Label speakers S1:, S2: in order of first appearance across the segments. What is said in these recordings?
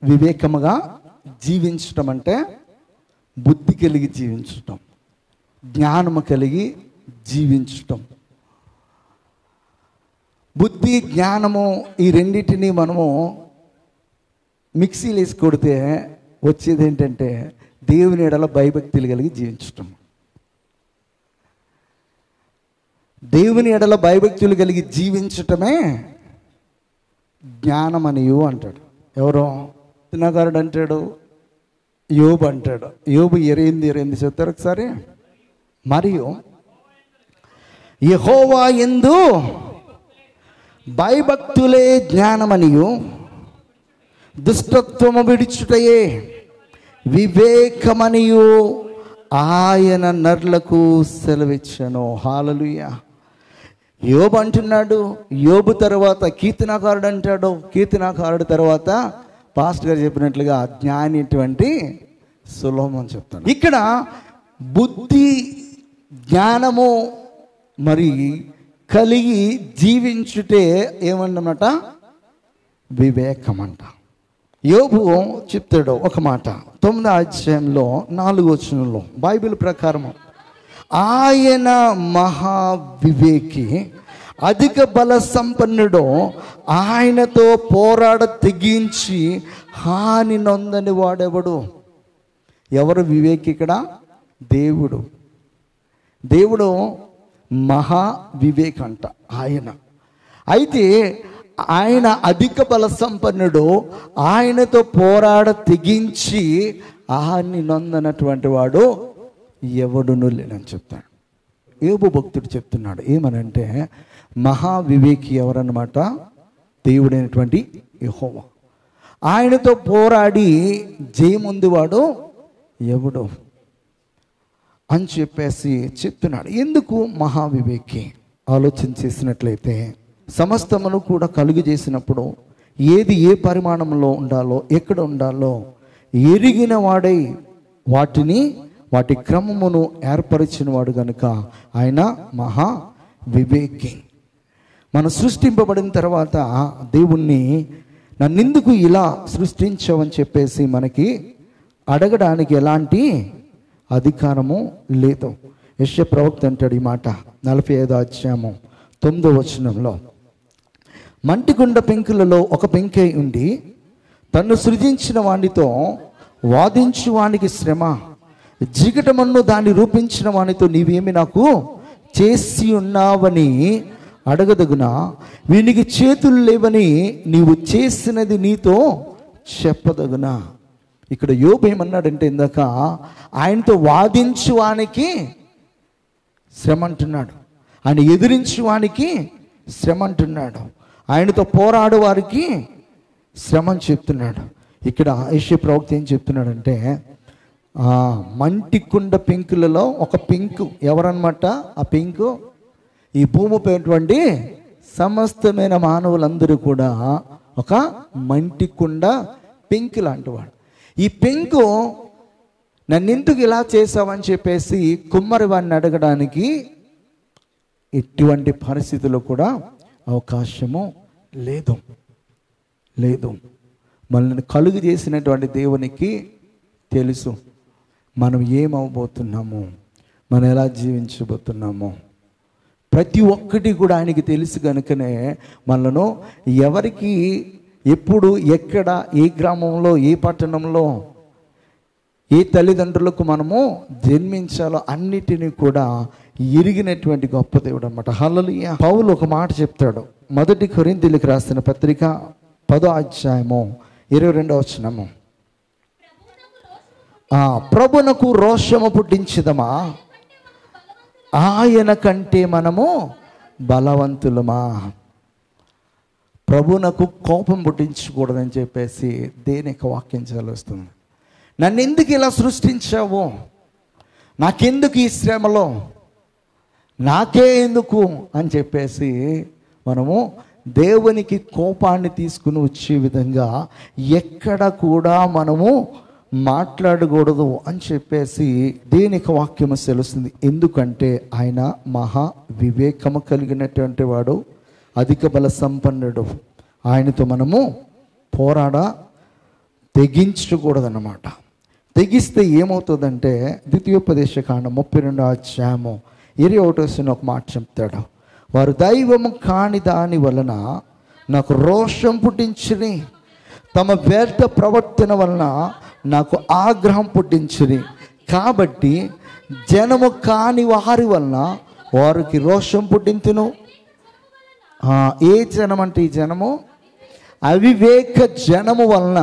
S1: వివేకముగా జీవించటం అంటే బుద్ధి కలిగి జీవించటం, జ్ఞానము కలిగి జీవించటం. బుద్ధి జ్ఞానము ఈ రెండింటినీ మనము మిక్సీలు వేసి కొడితే వచ్చేది ఏంటంటే దేవుని ఎడల భయభక్తులు కలిగి జీవించటం. దేవుని ఎడల భయభక్తులు కలిగి జీవించటమే జ్ఞానం అనియు అంటాడు. ఎవరో తినగారుడు అంటాడు, యోబు అంటాడు. యోబు ఎరైంది చెప్తారు ఒకసారి. మరియు యెహోవా యందు భయభక్తులే జ్ఞానమనియు దుష్టత్వము విడిచుటయే వివేకమనియు ఆయన నరులకు సెలవిచ్చెను. హల్లెలూయా. యోబు అంటున్నాడు, యోబు తర్వాత కీర్తనాకారుడు అంటాడు, కీర్తనాకారుడు తర్వాత పాస్టర్ గారు చెప్పినట్లుగా జ్ఞాని అటువంటి సొలొమోను చెప్తాడు. ఇక్కడ బుద్ధి జ్ఞానము మరి కలిగి జీవించుటే ఏమన్నమాట? వివేకమంట. యోబు చెప్తాడు ఒక మాట 9వ అధ్యాయంలో 4వ వచనంలో, బైబిల్ ప్రకారం ఆయన మహావివేకి, అధిక బల సంపన్నుడు, ఆయనతో పోరాడ తెగించి హాని నొందని వాడెవడు? ఎవరు వివేకి ఇక్కడ? దేవుడు. దేవుడు మహా వివేక్ అంట ఆయన. అయితే ఆయన అధిక బల సంపన్నుడు, ఆయనతో పోరాడ తెగించి హాని నొందనటువంటి వాడు ఎవడును లేనని చెప్తాడు. యోబు భక్తుడు చెప్తున్నాడు ఏమనంటే, మహావివేకి ఎవరన్నమాట? దేవుడైనటువంటి యెహోవా. ఆయనతో పోరాడి జయముందువాడు ఎవడు అని చెప్పేసి చెప్తున్నాడు. ఎందుకు మహావివేకి? ఆలోచన చేసినట్లయితే సమస్తమును కూడా కలుగు చేసినప్పుడు ఏది ఏ పరిమాణంలో ఉండాలో, ఎక్కడ ఉండాలో ఎరిగిన వాడై వాటి క్రమమును ఏర్పరిచిన వాడు కనుక ఆయన మహా వివేకి. మనం సృష్టింపబడిన తర్వాత దేవుణ్ణి నన్నెందుకు ఇలా సృష్టించావని చెప్పేసి మనకి అడగడానికి ఎలాంటి అధికారము లేదు. యెషయా ప్రవక్త అంటాడు ఈ మాట 45వ అధ్యాయము 9వ వచనంలో, మంటికుండ పెంకులలో ఒక పెంకై ఉండి తన్ను సృజించిన వానితో వాదించు వానికి శ్రమ, జిగటమన్ను దాన్ని రూపించిన వానితో నీవేమి నాకు చేసి ఉన్నావని అడగదగునా? వీనికి చేతులు లేవని నీవు చేసినది నీతో చెప్పదగునా? ఇక్కడ యోబు ఏమన్నాడంటే, ఇందాక ఆయనతో వాదించువానికి శ్రమ అంటున్నాడు, ఆయన ఎదిరించువానికి శ్రమ అంటున్నాడు, ఆయనతో పోరాడు వారికి శ్రమ అని చెప్తున్నాడు. ఇక్కడ యెషయా ప్రవక్త ఏం చెప్తున్నాడంటే, మంటికుండ పెంకులలో ఒక పెంకు ఎవరన్నమాట? ఆ పెంకు ఈ భూమిపైనటువంటి సమస్తమైన మానవులందరూ కూడా ఒక మంటికుండ పెంకు లాంటి వాడు. ఈ పెంకు నన్నెందుకు ఇలా చేసావని చెప్పేసి కుమ్మరి వాడిని అడగడానికి ఎటువంటి పరిస్థితుల్లో కూడా అవకాశము లేదు. మనల్ని కలుగు చేసినటువంటి దేవునికి తెలుసు మనం ఏమవబోతున్నాము, మనం ఎలా జీవించబోతున్నాము. ప్రతి ఒక్కటి కూడా ఆయనకి తెలుసు కనుకనే మనను ఎవరికి, ఎప్పుడు, ఎక్కడ, ఏ గ్రామంలో, ఏ పట్టణంలో, ఏ తల్లిదండ్రులకు మనము జన్మించాలో అన్నిటినీ కూడా ఎరిగినటువంటి గొప్ప దేవుడు అన్నమాట. హల్లెలూయా. పౌలు ఒక మాట చెప్తాడు, 1 కొరింథీయులకు రాసిన పత్రిక 10వ అధ్యాయము 22వ వచనము, ప్రభునకు రోషము పుట్టించుదమా, ఆయన కంటే మనము బలవంతులమా. ప్రభునకు కోపం పుట్టించకూడదని చెప్పేసి దేనికి వాక్యం చదివిస్తుంది. నన్ను ఎందుకు ఇలా సృష్టించావు, నాకెందుకు ఈ శ్రమలో, నాకే ఎందుకు అని చెప్పేసి మనము దేవునికి కోపాన్ని తీసుకుని వచ్చే విధంగా ఎక్కడ కూడా మనము మాట్లాడకూడదు అని చెప్పేసి దేనికి వాక్యము తెలుస్తుంది. ఎందుకంటే ఆయన మహా వివేకము కలిగినటువంటి వాడు, అధిక బల సంపన్నుడు. ఆయనతో మనము తెగించకూడదన్నమాట. తెగిస్తే ఏమవుతుందంటే ద్వితీయోపదేశకాండం 32వ అధ్యాయము 21వ ఒక మాట చెప్తాడు. వారు దైవము కాని దాని వలన నాకు రోషం పుట్టించిరి, తమ వ్యర్థ ప్రవర్తన వలన నాకు ఆగ్రహం పుట్టించిరి. కాబట్టి జనము కాని వారి వలన వారికి రోషం పుట్టించును. ఏ జనం అంటే ఈ జనము అవివేక జనము వలన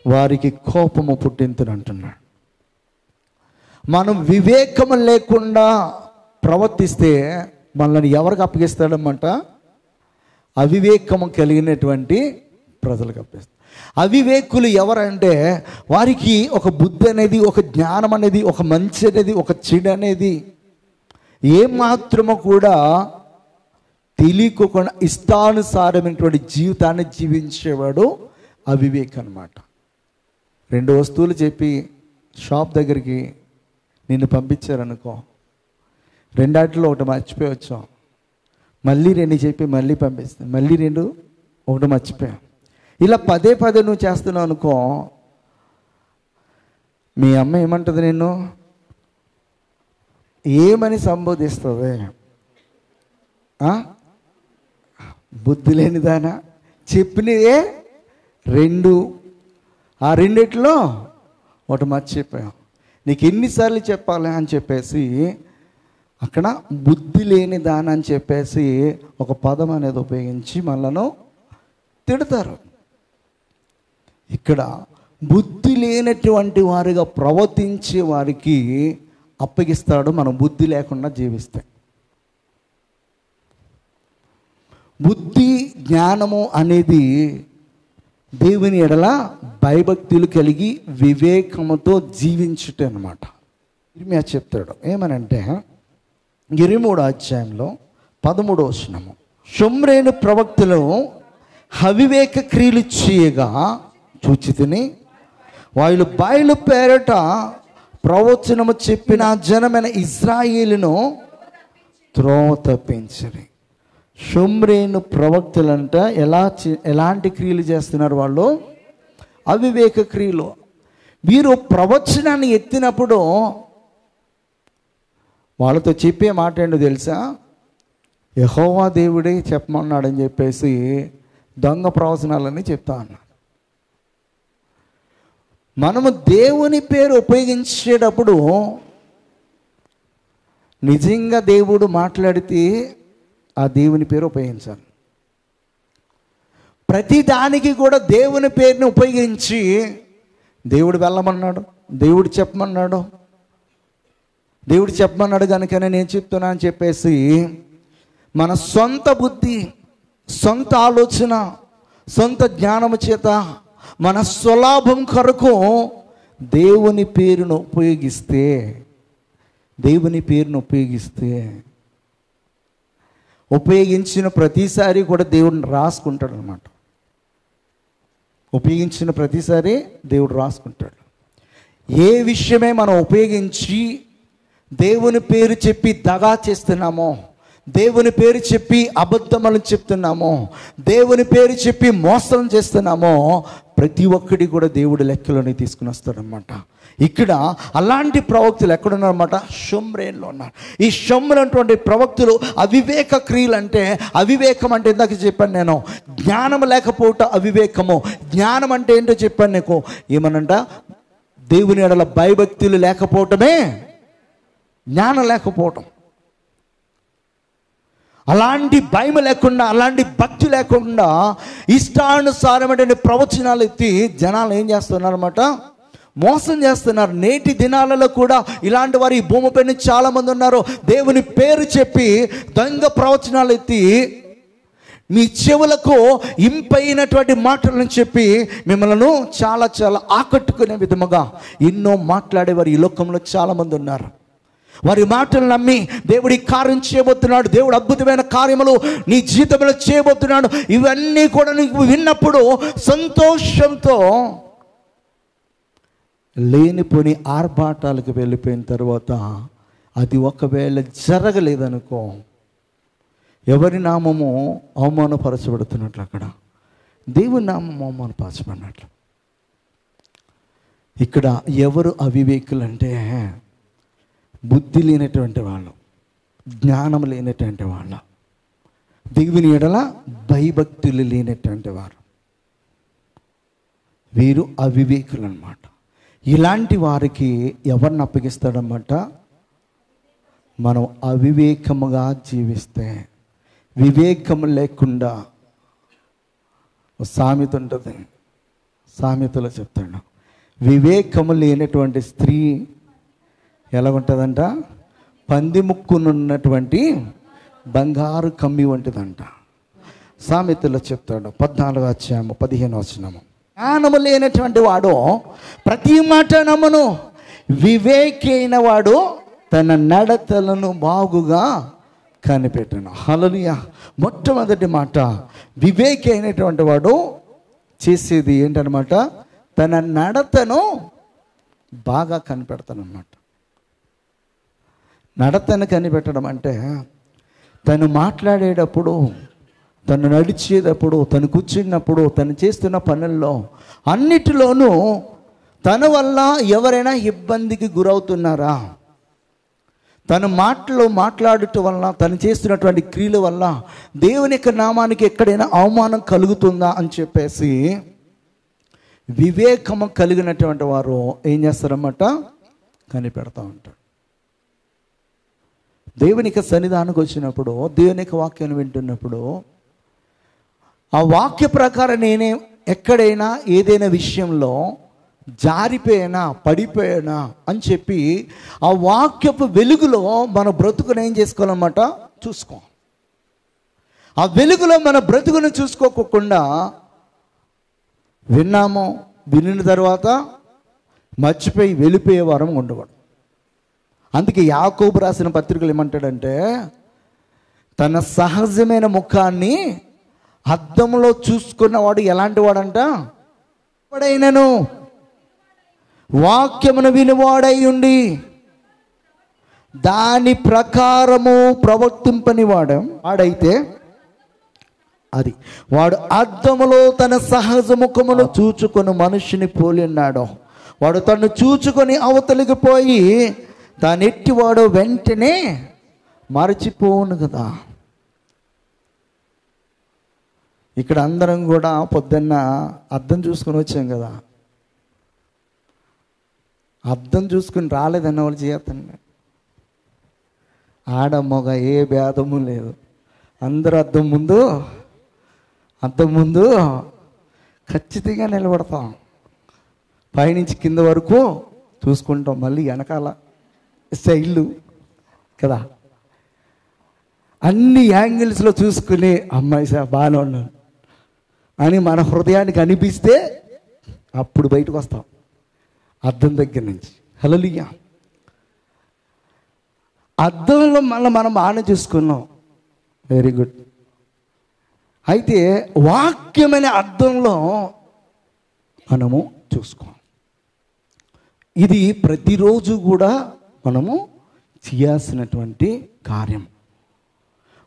S1: వారికి కోపము పుట్టించును అంటున్నాడు. మనం వివేకము లేకుండా ప్రవర్తిస్తే మనల్ని ఎవరికి అప్పగిస్తాడన్నమాట? అవివేకము కలిగినటువంటి ప్రజలకు అప్పగిస్తాడు. అవివేకులు ఎవరంటే వారికి ఒక బుద్ధి అనేది, ఒక జ్ఞానం అనేది, ఒక మంచి అనేది, ఒక చెడు అనేది ఏమాత్రము కూడా తెలియకుండా ఇష్టానుసారమైనటువంటి జీవితాన్ని జీవించేవాడు అవివేక్ అన్నమాట. 2 వస్తువులు చెప్పి షాప్ దగ్గరికి నిన్ను పంపించారనుకో, 2 ఒకటి మర్చిపోయి వచ్చాం, మళ్ళీ 2 చెప్పి మళ్ళీ పంపిస్తాను, మళ్ళీ 2 ఒకటి మర్చిపోయాం. ఇలా పదే నువ్వు చేస్తున్నావు అనుకో, మీ అమ్మ ఏమంటుంది? నిన్ను ఏమని సంబోధిస్తుంది? బుద్ధి లేనిదానా, చెప్పినవే 2, ఆ 2 ఒకటి మర్చిపోయాం, నీకు ఎన్నిసార్లు చెప్పాలి అని చెప్పేసి అక్కడ బుద్ధి లేని దాని అని చెప్పేసి ఒక పదం అనేది ఉపయోగించి మనలను తిడతారు. ఇక్కడ బుద్ధి లేనటువంటి వారిగా ప్రవర్తించే వారికి అప్పగిస్తాడు మనం బుద్ధి లేకుండా జీవిస్తే. బుద్ధి జ్ఞానము అనేది దేవుని ఎడల భయభక్తులు కలిగి వివేకముతో జీవించుట అన్నమాట. ఇర్మియా చెప్తాడు ఏమనంటే 23వ అధ్యాయంలో 13వ వచనము, షోమ్రోను ప్రవక్తలు అవివేక క్రియలు చేయగా చూచితిని, వాళ్ళు బయలు పేరట ప్రవచనము చెప్పిన జనమైన ఇశ్రాయేలును త్రోవ తప్పించరి. షోమ్రోను ప్రవక్తలంట ఎలాంటి క్రియలు చేస్తున్నారు? వాళ్ళు అవివేక క్రియలు. వీరు ప్రవచనాన్ని ఎత్తినప్పుడు వాళ్ళతో చెప్పే మాట ఏంటో తెలుసా? యెహోవా దేవుడే చెప్పమన్నాడని చెప్పేసి దొంగ ప్రవచనాలని చెప్తా అన్నారు. మనము దేవుని పేరు ఉపయోగించేటప్పుడు నిజంగా దేవుడు మాట్లాడితే ఆ దేవుని పేరు ఉపయోగించాలి. ప్రతి దానికి కూడా దేవుని పేరుని ఉపయోగించి దేవుడు వెళ్ళమన్నాడు, దేవుడు చెప్పమన్నాడు కనుకనే నేను చెప్తున్నా అని చెప్పేసి మన సొంత బుద్ధి, సొంత ఆలోచన, సొంత జ్ఞానము చేత మన స్వలాభం కొరకు దేవుని పేరును ఉపయోగిస్తే ఉపయోగించిన ప్రతిసారి కూడా దేవుడిని రాసుకుంటాడు అన్నమాట. ఉపయోగించిన ప్రతిసారి దేవుడు రాసుకుంటాడు. ఏ విషయమే మనం ఉపయోగించి దేవుని పేరు చెప్పి దగా చేస్తున్నామో, దేవుని పేరు చెప్పి అబద్ధములను చెప్తున్నామో, దేవుని పేరు చెప్పి మోసం చేస్తున్నామో, ప్రతి ఒక్కటి కూడా దేవుడు లెక్కలోనే తీసుకుని వస్తాడనమాట. ఇక్కడ అలాంటి ప్రవక్తులు ఎక్కడున్నారన్నమాట? షోమ్రోనులో ఉన్నారు. ఈ షోమ్రోనటువంటి ప్రవక్తులు అవివేక క్రియలు అంటే, అవివేకం అంటే ఇందాక చెప్పాను నేను, జ్ఞానం లేకపోవటం అవివేకము. జ్ఞానం అంటే ఏంటో చెప్పాను నీకు. ఏమనంట? దేవుని ఎడల భయభక్తులు లేకపోవటమే జ్ఞానం లేకపోవటం. అలాంటి భయం లేకుండా, అలాంటి భక్తి లేకుండా ఇష్టానుసారమైన ప్రవచనాలు ఎత్తి జనాలు ఏం చేస్తున్నారన్నమాట? మోసం చేస్తున్నారు. నేటి దినాలలో కూడా ఇలాంటి వారు ఈ భూమిపైన చాలామంది ఉన్నారు. దేవుని పేరు చెప్పి దొంగ ప్రవచనాలు ఎత్తి మీ చెవులకు ఇంపైనటువంటి మాటలను చెప్పి మిమ్మల్ని చాలా ఆకట్టుకునే విధముగా ఎన్నో మాట్లాడేవారు ఈ లోకంలో చాలామంది ఉన్నారు. వారి మాటలు నమ్మి దేవుడి కార్యం చేయబోతున్నాడు, దేవుడు అద్భుతమైన కార్యములు నీ జీవితంలో చేయబోతున్నాడు, ఇవన్నీ కూడా నీకు విన్నప్పుడు సంతోషంతో లేనిపోని ఆర్భాటాలకు వెళ్ళిపోయిన తర్వాత అది ఒకవేళ జరగలేదనుకో, ఎవరి నామము అవమానపరచబడుతున్నట్లు, అక్కడ దేవుని నామం అవమానపరచబడినట్లు. ఇక్కడ ఎవరు అవివేకులు అంటే బుద్ధి లేనటువంటి వాళ్ళు, జ్ఞానం లేనటువంటి వాళ్ళు, దేవుని ఎడల భయభక్తులు లేనటువంటి వారు, వీరు అవివేకులు అన్నమాట. ఇలాంటి వారికి ఎవరిని అప్పగిస్తాడన్నమాట? మనం అవివేకముగా జీవిస్తే, వివేకం లేకుండా, సామెత ఉంటుంది, సామెతలో చెప్తాడు, వివేకము లేనటువంటి స్త్రీ ఎలాగుంటుందంట? పంది ముక్కునున్నటువంటి బంగారు కమ్మి వంటిదంట. సామెతలో చెప్తాడు 14:15. జ్ఞానము లేనటువంటి వాడు ప్రతి మాట నమ్మును, వివేకి అయిన వాడు తన నడతలను బాగుగా కనిపెట్టను. హల్లెలూయా. మొట్టమొదటి మాట, వివేకి అయినటువంటి వాడు చేసేది ఏంటనమాట? తన నడతను బాగా కనిపెడతానమాట. నడతను కనిపెట్టడం అంటే తను మాట్లాడేటప్పుడు, తను నడిచేటప్పుడు, తను కూర్చున్నప్పుడు, తను చేస్తున్న పనుల్లో అన్నిటిలోనూ తన వల్ల ఎవరైనా ఇబ్బందికి గురవుతున్నారా, తన మాటలు మాట్లాడటం వల్ల, తను చేస్తున్నటువంటి క్రియల వల్ల దేవుని యొక్క నామానికి ఎక్కడైనా అవమానం కలుగుతుందా అని చెప్పేసి వివేకము కలిగినటువంటి వారు ఏం చేస్తారన్నమాట? కనిపెడతా ఉంటారు. దేవునికి సన్నిధానికి వచ్చినప్పుడు, దేవుని యొక్క వాక్యాన్ని వింటున్నప్పుడు, ఆ వాక్య ప్రకారం నేనే ఎక్కడైనా ఏదైనా విషయంలో జారిపోయినా, పడిపోయినా అని చెప్పి ఆ వాక్యపు వెలుగులో మన బ్రతుకును ఏం చేసుకోవాలన్నమాట? చూసుకో. ఆ వెలుగులో మన బ్రతుకును చూసుకోకుండా విన్నాము, వినిన తర్వాత మర్చిపోయి వెళ్ళిపోయే వారం ఉండకూడదు. అందుకే యాకోబు రాసిన పత్రికలు ఏమంటాడంటే, తన సహజమైన ముఖాన్ని అద్దంలో చూసుకున్నవాడు ఎలాంటి వాడంట? వాడైనను వాక్యమును వినివాడై ఉండి దాని ప్రకారము ప్రవర్తింపని వాడైతే అది వాడు అద్దములో తన సహజ ముఖమును చూచుకొని మనుషుని పోలి ఉన్నాడు. వాడు తను చూచుకొని అవతలికి పోయి తానెట్టివాడు వెంటనే మరచిపోవును కదా. ఇక్కడ అందరం కూడా పొద్దున్న అద్దం చూసుకొని వచ్చాం కదా. అద్దం చూసుకుని రాలేదన్న వాళ్ళు చేతండి. ఆడ మగ ఏ భేదము లేదు, అందరూ అద్దం ముందు ఖచ్చితంగా నిలబడతాం. పైనుంచి కింద వరకు చూసుకుంటాం, మళ్ళీ వెనకాల స్టైళ్ళు కదా, అన్ని యాంగిల్స్లో చూసుకుని అమ్మాయి సార్ బాగానే ఉన్నాను అని మన హృదయానికి అనిపిస్తే అప్పుడు బయటకు వస్తాం అద్దం దగ్గర నుంచి. హల్లెలూయా. అద్దంలో మళ్ళీ మనం బాగానే చూసుకున్నాం, వెరీ గుడ్. అయితే వాక్యమైన అద్దంలో మనము చూసుకోం. ఇది ప్రతిరోజు కూడా మనము చేయాల్సినటువంటి కార్యం.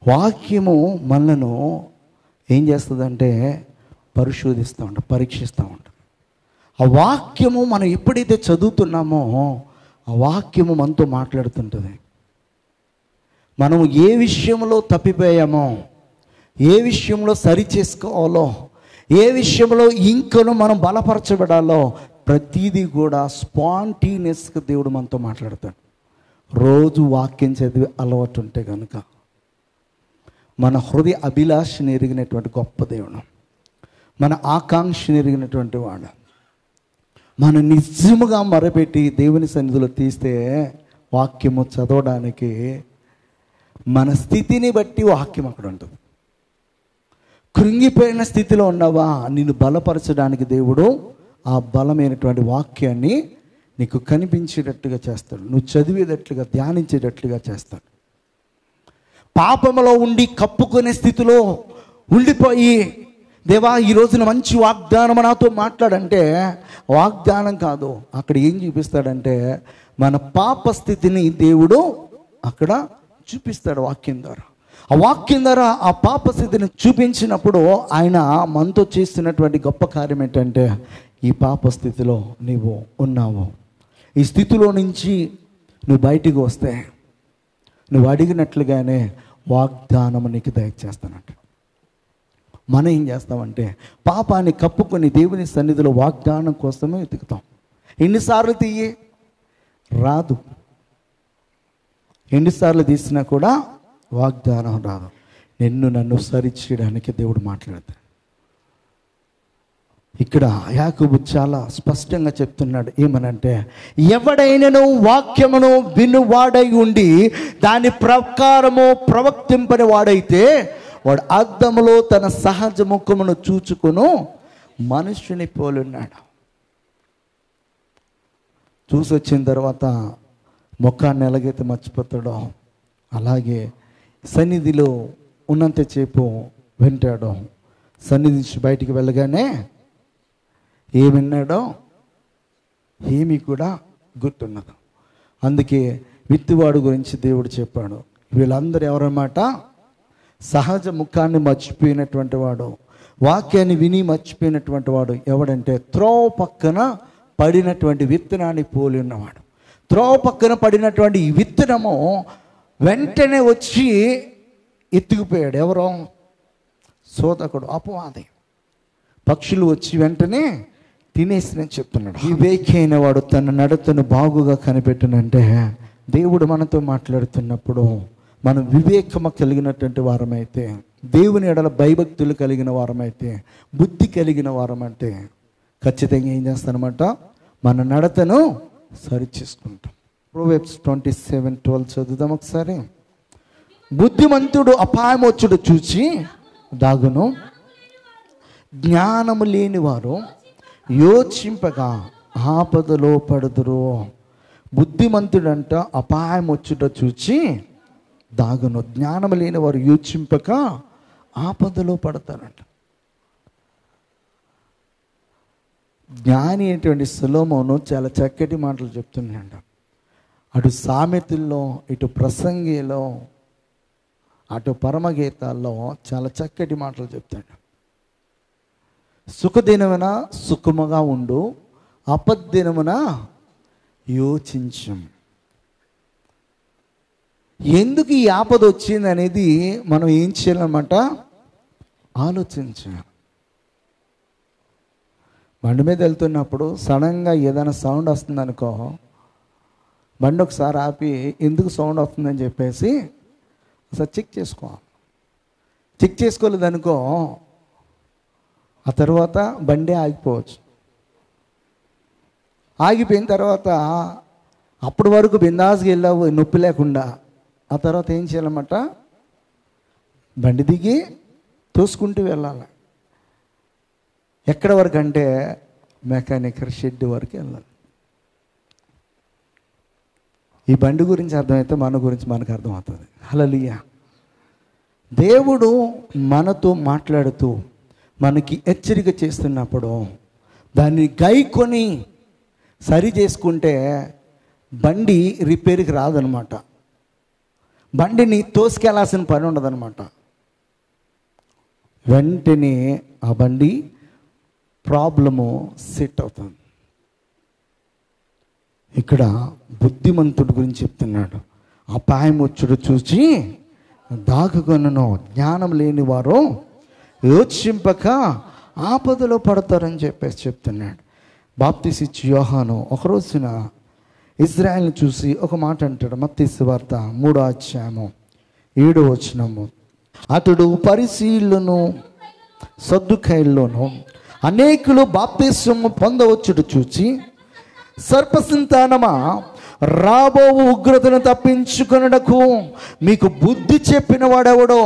S1: వాక్యము మనను ఏం చేస్తుందంటే పరిశోధిస్తూ ఉంటుంది, పరీక్షిస్తూ ఉంటుంది. ఆ వాక్యము మనం ఎప్పుడైతే చదువుతున్నామో ఆ వాక్యము మనతో మాట్లాడుతుంటుంది. మనం ఏ విషయంలో తప్పిపోయామో, ఏ విషయంలో సరి చేసుకోవాలో, ఏ విషయంలో ఇంకను మనం బలపరచబడాలో ప్రతిదీ కూడా స్పాంటేనియస్గా దేవుడు మనతో మాట్లాడతాడు. రోజు వాక్యం చదివి అలవాటు ఉంటే కనుక మన హృదయ అభిలాషని ఎరిగినటువంటి గొప్ప దేవుడు, మన ఆకాంక్షని ఎరిగినటువంటి వాడు, మనం నిజముగా మొరపెట్టి దేవుని సన్నిధిలో తీస్తే వాక్యము చదవడానికి మన స్థితిని బట్టి వాక్యం అక్కడ ఉంటుంది. కృంగిపోయిన స్థితిలో ఉన్నావా, నిన్ను బలపరచడానికి దేవుడు ఆ బలమైనటువంటి వాక్యాన్ని నీకు కనిపించేటట్లుగా చేస్తాడు, నువ్వు చదివేటట్లుగా, ధ్యానించేటట్లుగా చేస్తాడు. పాపములో ఉండి కప్పుకునే స్థితిలో ఉండిపోయి దేవా ఈ రోజున మంచి వాగ్దానం నాతో మాట్లాడంటే వాగ్దానం కాదు, అక్కడ ఏం చూపిస్తాడంటే మన పాప స్థితిని దేవుడు అక్కడ చూపిస్తాడు వాక్యం ద్వారా. ఆ వాక్యం ద్వారా ఆ పాప స్థితిని చూపించినప్పుడు ఆయన మనతో చేస్తున్నటువంటి గొప్ప కార్యం ఏంటంటే ఈ పాప స్థితిలో నీవు ఉన్నావు. ఈ స్థితిలో నుంచి నువ్వు బయటికి వస్తే నువ్వు అడిగినట్లుగానే వాగ్దానం నీకు దయచేస్తానంట. మనం ఏం చేస్తామంటే పాపాన్ని కప్పుకొని దేవుని సన్నిధిలో వాగ్దానం కోసమే వెతుకుతాం. ఎన్నిసార్లు తీయే రాదు, ఎన్నిసార్లు తీసినా కూడా వాగ్దానం రాదు. నన్ను సరిచేయడానికి దేవుడు మాట్లాడతాడు. ఇక్కడ యాకోబు చాలా స్పష్టంగా చెప్తున్నాడు. ఏమనంటే, ఎవడైనను వాక్యమును వినువాడై ఉండి దాని ప్రకారము ప్రవర్తింపని వాడైతే వాడు అద్దములో తన సహజ ముఖమును చూచుకును మనుష్యుని పోలున్నాడు. చూసి వచ్చిన తర్వాత ముఖాన్ని ఎలాగైతే మర్చిపోతాడో అలాగే సన్నిధిలో ఉన్నంతసేపు వింటాడో, సన్నిధి నుంచి బయటికి వెళ్ళగానే ఏమి విన్నాడో ఏమీ కూడా గుర్తున్నదు. అందుకే విత్తువాడు గురించి దేవుడు చెప్పాడు. వీళ్ళందరూ ఎవరన్నమాట? సహజ ముఖాన్ని మర్చిపోయినటువంటి వాడు, వాక్యాన్ని విని మర్చిపోయినటువంటి వాడు ఎవడంటే త్రోవ పక్కన పడినటువంటి విత్తనాన్ని పోలి ఉన్నవాడు. త్రోవ పక్కన పడినటువంటి ఈ విత్తనము వెంటనే వచ్చి ఎత్తుకుపోయాడు. ఎవరో? సోదకుడు, అపవాది. పక్షులు వచ్చి వెంటనే తినేసినని చెప్తున్నాడు. వివేకైన వాడు తన నడతను బాగుగా కనిపెట్టనంటే దేవుడు మనతో మాట్లాడుతున్నప్పుడు మనం వివేకము కలిగినటువంటి వారమైతే, దేవుని ఎడల భయభక్తులు కలిగిన వారమైతే, బుద్ధి కలిగిన వారమంటే ఖచ్చితంగా ఏం చేస్తానమాట? మన నడతను సరి చేసుకుంటాం. ప్రొవెర్బ్స్ 27:12 చదువుదాం ఒకసారి. బుద్ధిమంతుడు అపాయమొచ్చుడు చూచి దాగును, జ్ఞానము లేని వారు యోచింపగా ఆపదలో పడుదురు. బుద్ధిమంతుడంట అపాయం వచ్చుట చూచి దాగును, జ్ఞానం లేని వారు యోచింపక ఆపదలో పడతారంట. జ్ఞాని అయినటువంటి సొలొమోను చాలా చక్కటి మాటలు చెప్తున్నాడు. అటు సామెతల్లో, ఇటు ప్రసంగిలో, అటు పరమగీతాల్లో చాలా చక్కటి మాటలు చెప్తాడు. సుఖదినమున సుఖముగా ఉండు, అపద్దినమున యోచించం. ఎందుకు ఈ ఆపద వచ్చింది అనేది మనం ఏం చేయాలన్నమాట? ఆలోచించాలి. బండి మీద వెళ్తున్నప్పుడు సడన్గా ఏదైనా సౌండ్ వస్తుంది అనుకో, బండి ఒకసారి ఆపి ఎందుకు సౌండ్ వస్తుందని చెప్పేసి ఒకసారి చెక్ చేసుకోవాలి. చెక్ చేసుకోలేదనుకో ఆ తర్వాత బండి ఆగిపోవచ్చు. ఆగిపోయిన తర్వాత అప్పటి వరకు బిందాస్గా వెళ్ళావు నొప్పి లేకుండా, ఆ తర్వాత ఏం చేయాలన్నమాట? బండి దిగి తోసుకుంటూ వెళ్ళాలి. ఎక్కడ వరకు అంటే మెకానిక్ షెడ్ వరకు వెళ్ళాలి. ఈ బండి గురించి అర్థమైతే మన గురించి మనకు అర్థమవుతుంది. హల్లెలూయా. దేవుడు మనతో మాట్లాడుతూ మనకి హెచ్చరిక చేస్తున్నప్పుడు దాన్ని గైకొని సరి చేసుకుంటే బండి రిపేర్కి రాదనమాట. బండిని తోసుకెళ్లాల్సిన పని ఉండదన్నమాట. వెంటనే ఆ బండి ప్రాబ్లము సెట్ అవుతుంది. ఇక్కడ బుద్ధిమంతుడి గురించి చెప్తున్నాడు. అపాయం వచ్చుడు చూచి దాగుకొనును, జ్ఞానం లేని వారు యోచింపక ఆపదలో పడతారని చెప్పేసి చెప్తున్నాడు. బాప్తిసి ఇచ్చి యోహాను ఒక రోజున ఇజ్రాయెల్ని చూసి ఒక మాట అంటాడు. మత్తయి సువార్త 3:7 అతడు పరిసీయులను సద్దుకైల్లోను అనేకులు బాప్తిస్మము పొందవచ్చుడు చూచి, సర్పసంతానమా, రాబో ఉగ్రతను తప్పించుకొనుటకు మీకు బుద్ధి చెప్పిన వాడెవడో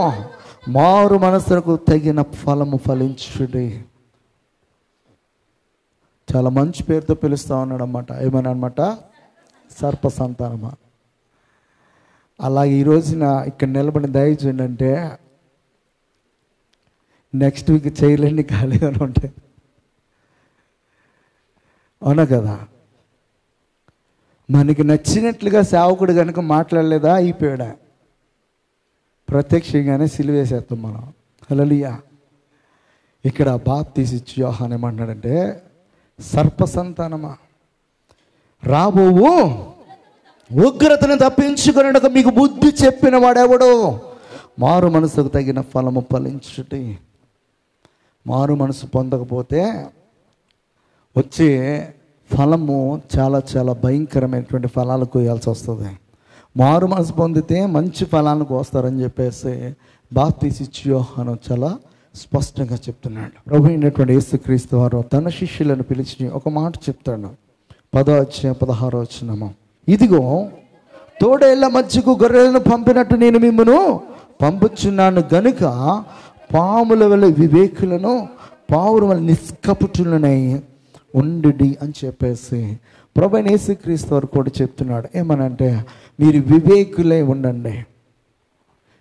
S1: మారు మనసుకు తగిన ఫలము ఫలించుడి. చాలా మంచి పేరుతో పిలుస్తా ఉన్నాడు అన్నమాట. ఏమని అనమాట? సర్ప సంతానమా. అలాగే ఈ రోజున ఇక్కడ నిలబడిన దయచేయండి అంటే నెక్స్ట్ వీక్ చేయలేండి ఖాళీగా ఉంటాయి. అవునా కదా? మనకి నచ్చినట్లుగా సేవకుడు కనుక మాట్లాడలేదా అయిపోయాడా? ప్రత్యక్షంగానే సిలువేసేస్తాం మనం. హల్లెలూయా. ఇక్కడ బాప్తిసి ఇచ్చి యోహాను ఏమంటున్నాడంటే, సర్ప సంతానమా, రాబోవు ఉగ్రతను తప్పించుకున్నట్టుగా మీకు బుద్ధి చెప్పిన వాడెవడో? మారు మనసుకు తగిన ఫలము ఫలించుటి. మారు మనసు పొందకపోతే వచ్చే ఫలము చాలా చాలా భయంకరమైనటువంటి ఫలాలు కోయాల్సి వస్తుంది. మారు మనసు పొందితే మంచి ఫలాలను కోస్తారని చెప్పేసి బాప్తీసు యోహాను చాలా స్పష్టంగా చెప్తున్నాడు. ప్రభు అయినటువంటి యేసుక్రీస్తు వారు తన శిష్యులను పిలిచి ఒక మాట చెప్తాడు. 16 ఇదిగో తోడేళ్ల మధ్యకు గొర్రెలను పంపినట్టు నేను మిమ్మను పంపుచున్నాను గనుక పాముల వల్ల వివేకులను, పావుల వల్ల నిష్కపటులనై ఉండి అని చెప్పేసి ప్రభు అయిన యేసుక్రీస్తు వారు కూడా చెప్తున్నాడు. ఏమనంటే మీరు వివేకులై ఉండండి.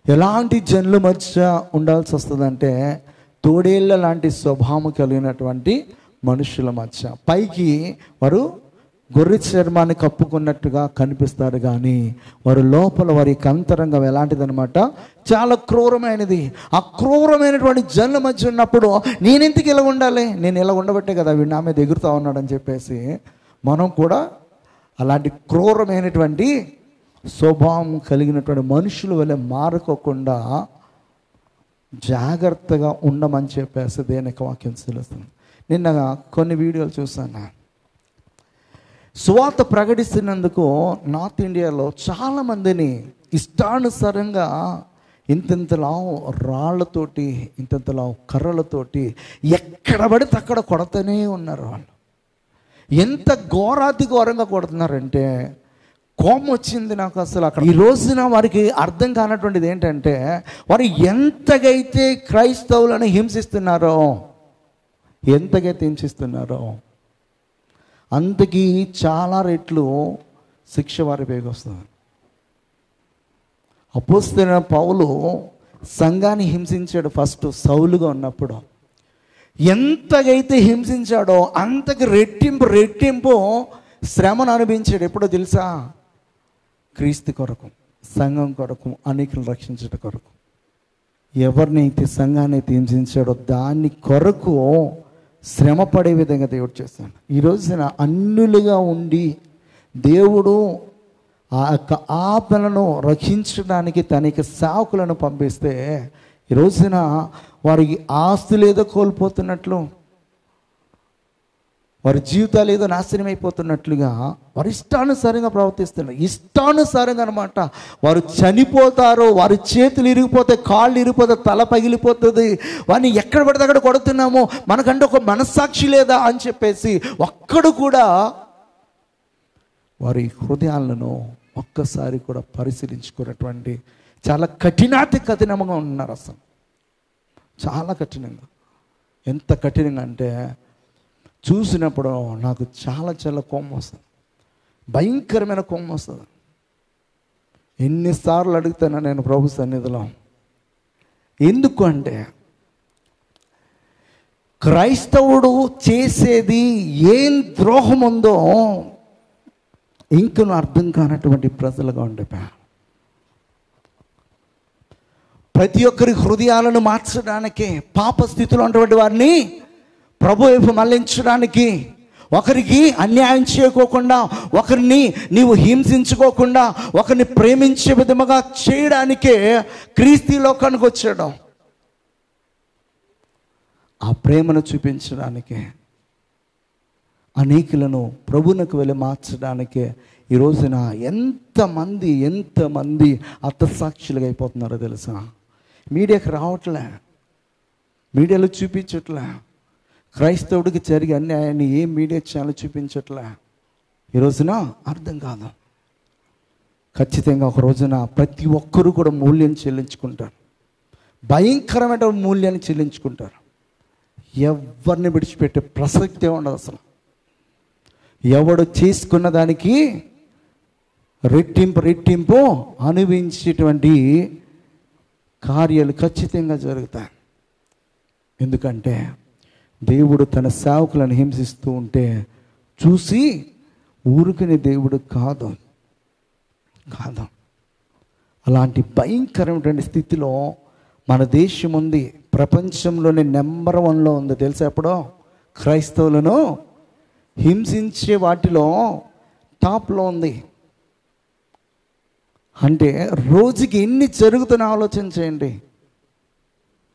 S1: ఎలాంటి జనుల మధ్య ఉండాల్సి వస్తుందంటే తోడేళ్ళ లాంటి స్వభావం కలిగినటువంటి మనుషుల మధ్య. పైకి వారు గొర్రె చర్మాన్ని కప్పుకున్నట్టుగా కనిపిస్తారు, కానీ వారు లోపల వారికి అంతరంగం ఎలాంటిదనమాట, చాలా క్రూరమైనది. ఆ క్రూరమైనటువంటి జనుల మధ్య ఉన్నప్పుడు నేను ఎందుకు ఇలా ఉండాలి, నేను ఇలా ఉండబట్టే కదా వీడు నా మీద ఎగురుతా ఉన్నాడని చెప్పేసి మనం కూడా అలాంటి క్రూరమైనటువంటి స్వభావం కలిగినటువంటి మనుషుల వల్ల మారుకోకుండా జాగ్రత్తగా ఉండమని చెప్పేసి దేనికి వాక్యం తెలుస్తుంది. నిన్న కొన్ని వీడియోలు చూసాను. సువార్త ప్రకటిస్తున్నందుకు నార్త్ ఇండియాలో చాలామందిని ఇష్టానుసారంగా ఇంతలా రాళ్లతోటి, ఇంతలా కర్రలతోటి ఎక్కడ పడితే అక్కడ కొడతనే ఉన్నారు. వాళ్ళు ఎంత ఘోరాతి ఘోరంగా కొడుతున్నారంటే కోపం వచ్చింది నాకు అసలు. అక్కడ ఈ రోజున వారికి అర్థం కానటువంటిది ఏంటంటే వారు ఎంతగైతే క్రైస్తవులను హింసిస్తున్నారో అంతకీ చాలా రెట్లు శిక్ష వారి పైకి వస్తుంది. అపోస్తలుడైన పౌలు సంఘాన్ని హింసించాడు. ఫస్ట్ సౌలుగా ఉన్నప్పుడు ఎంతగైతే హింసించాడో అంతకి రెట్టింపు శ్రమను అనుభవించాడు. ఎప్పుడో తెలుసా? క్రీస్తు కొరకు, సంఘం కొరకు, అనేకులను రక్షించడం కొరకు. ఎవరినైతే సంఘాన్ని అయితే హింసించాడో దాని కొరకు శ్రమ పడే విధంగా దేవుడు చేస్తాడు. ఈ రోజున అన్యులుగా ఉండి దేవుడు ఆ యొక్క ఆత్మలను రక్షించడానికి తన యొక్క సేవకులను పంపిస్తే ఈ రోజున వారికి ఆస్తులు ఏదో కోల్పోతున్నట్లు, వారి జీవితాలు ఏదో నాశనం అయిపోతున్నట్లుగా వారు ఇష్టానుసారంగా ప్రవర్తిస్తున్నారు. ఇష్టానుసారంగా అనమాట. వారు చనిపోతారు, వారి చేతులు ఇరిగిపోతాయి, కాళ్ళు ఇరిగిపోతాయి, తల పగిలిపోతుంది. వారిని ఎక్కడ పడితే అక్కడ కొడుతున్నాము, మనకంటే ఒక మనస్సాక్షి లేదా అని చెప్పేసి ఒక్కడు కూడా వారి హృదయాలను ఒక్కసారి కూడా పరిశీలించుకున్నటువంటి చాలా కఠినంగా ఉన్నారు. అసలు చాలా కఠినంగా. ఎంత కఠినంగా అంటే చూసినప్పుడు నాకు చాలా చాలా కోపం వస్తుంది, భయంకరమైన కోపం వస్తుంది. ఎన్నిసార్లు అడుగుతాను నేను ప్రభు సన్నిధిలో, ఎందుకు అంటే క్రైస్తవుడు చేసేది ఏం ద్రోహం ఉందో ఇంకను అర్థం కానటువంటి ప్రజలుగా ఉండిపోయా. ప్రతి ఒక్కరి హృదయాలను మార్చడానికి, పాప స్థితిలో ఉన్నటువంటి వారిని ప్రభు వైపు మళ్లించడానికి, ఒకరికి అన్యాయం చేయకోకుండా, ఒకరిని నీవు హింసించుకోకుండా, ఒకరిని ప్రేమించే విధముగా చేయడానికే క్రీస్తు లోకానికి వచ్చాడు. ఆ ప్రేమను చూపించడానికే, అనేకులను ప్రభువునకు వెళ్ళి మార్చడానికే ఈ రోజున ఎంతమంది హతసాక్షులుగా అయిపోతున్నారో తెలుసా? మీడియాకి రావట్లే, మీడియాలో చూపించట్లే. క్రైస్తవుడికి జరిగే అన్యాయాన్ని ఏ మీడియా ఛానల్ చూపించట్లే. ఈ రోజున అర్థం కాదు. ఖచ్చితంగా ఒక రోజున ప్రతి ఒక్కరూ కూడా మూల్యం చెల్లించుకుంటారు, భయంకరమైన మూల్యాన్ని చెల్లించుకుంటారు. ఎవరిని విడిచిపెట్టే ప్రసక్తే ఉండదు అసలు. ఎవడు చేసుకున్న దానికి రెట్టింపు అనుభవించేటువంటి కార్యాలు ఖచ్చితంగా జరుగుతాయి. ఎందుకంటే దేవుడు తన సేవకులను హింసిస్తూ ఉంటే చూసి ఊరుకునే దేవుడు కాదు. అలాంటి భయంకరమైనటువంటి స్థితిలో మన దేశం ఉంది. ప్రపంచంలోనే నెంబర్ 1లో ఉంది తెలుసా? ఎప్పుడో క్రైస్తవులను హింసించే వాటిలో టాప్లో ఉంది. అంటే రోజుకి ఎన్ని జరుగుతున్న ఆలోచన చేయండి.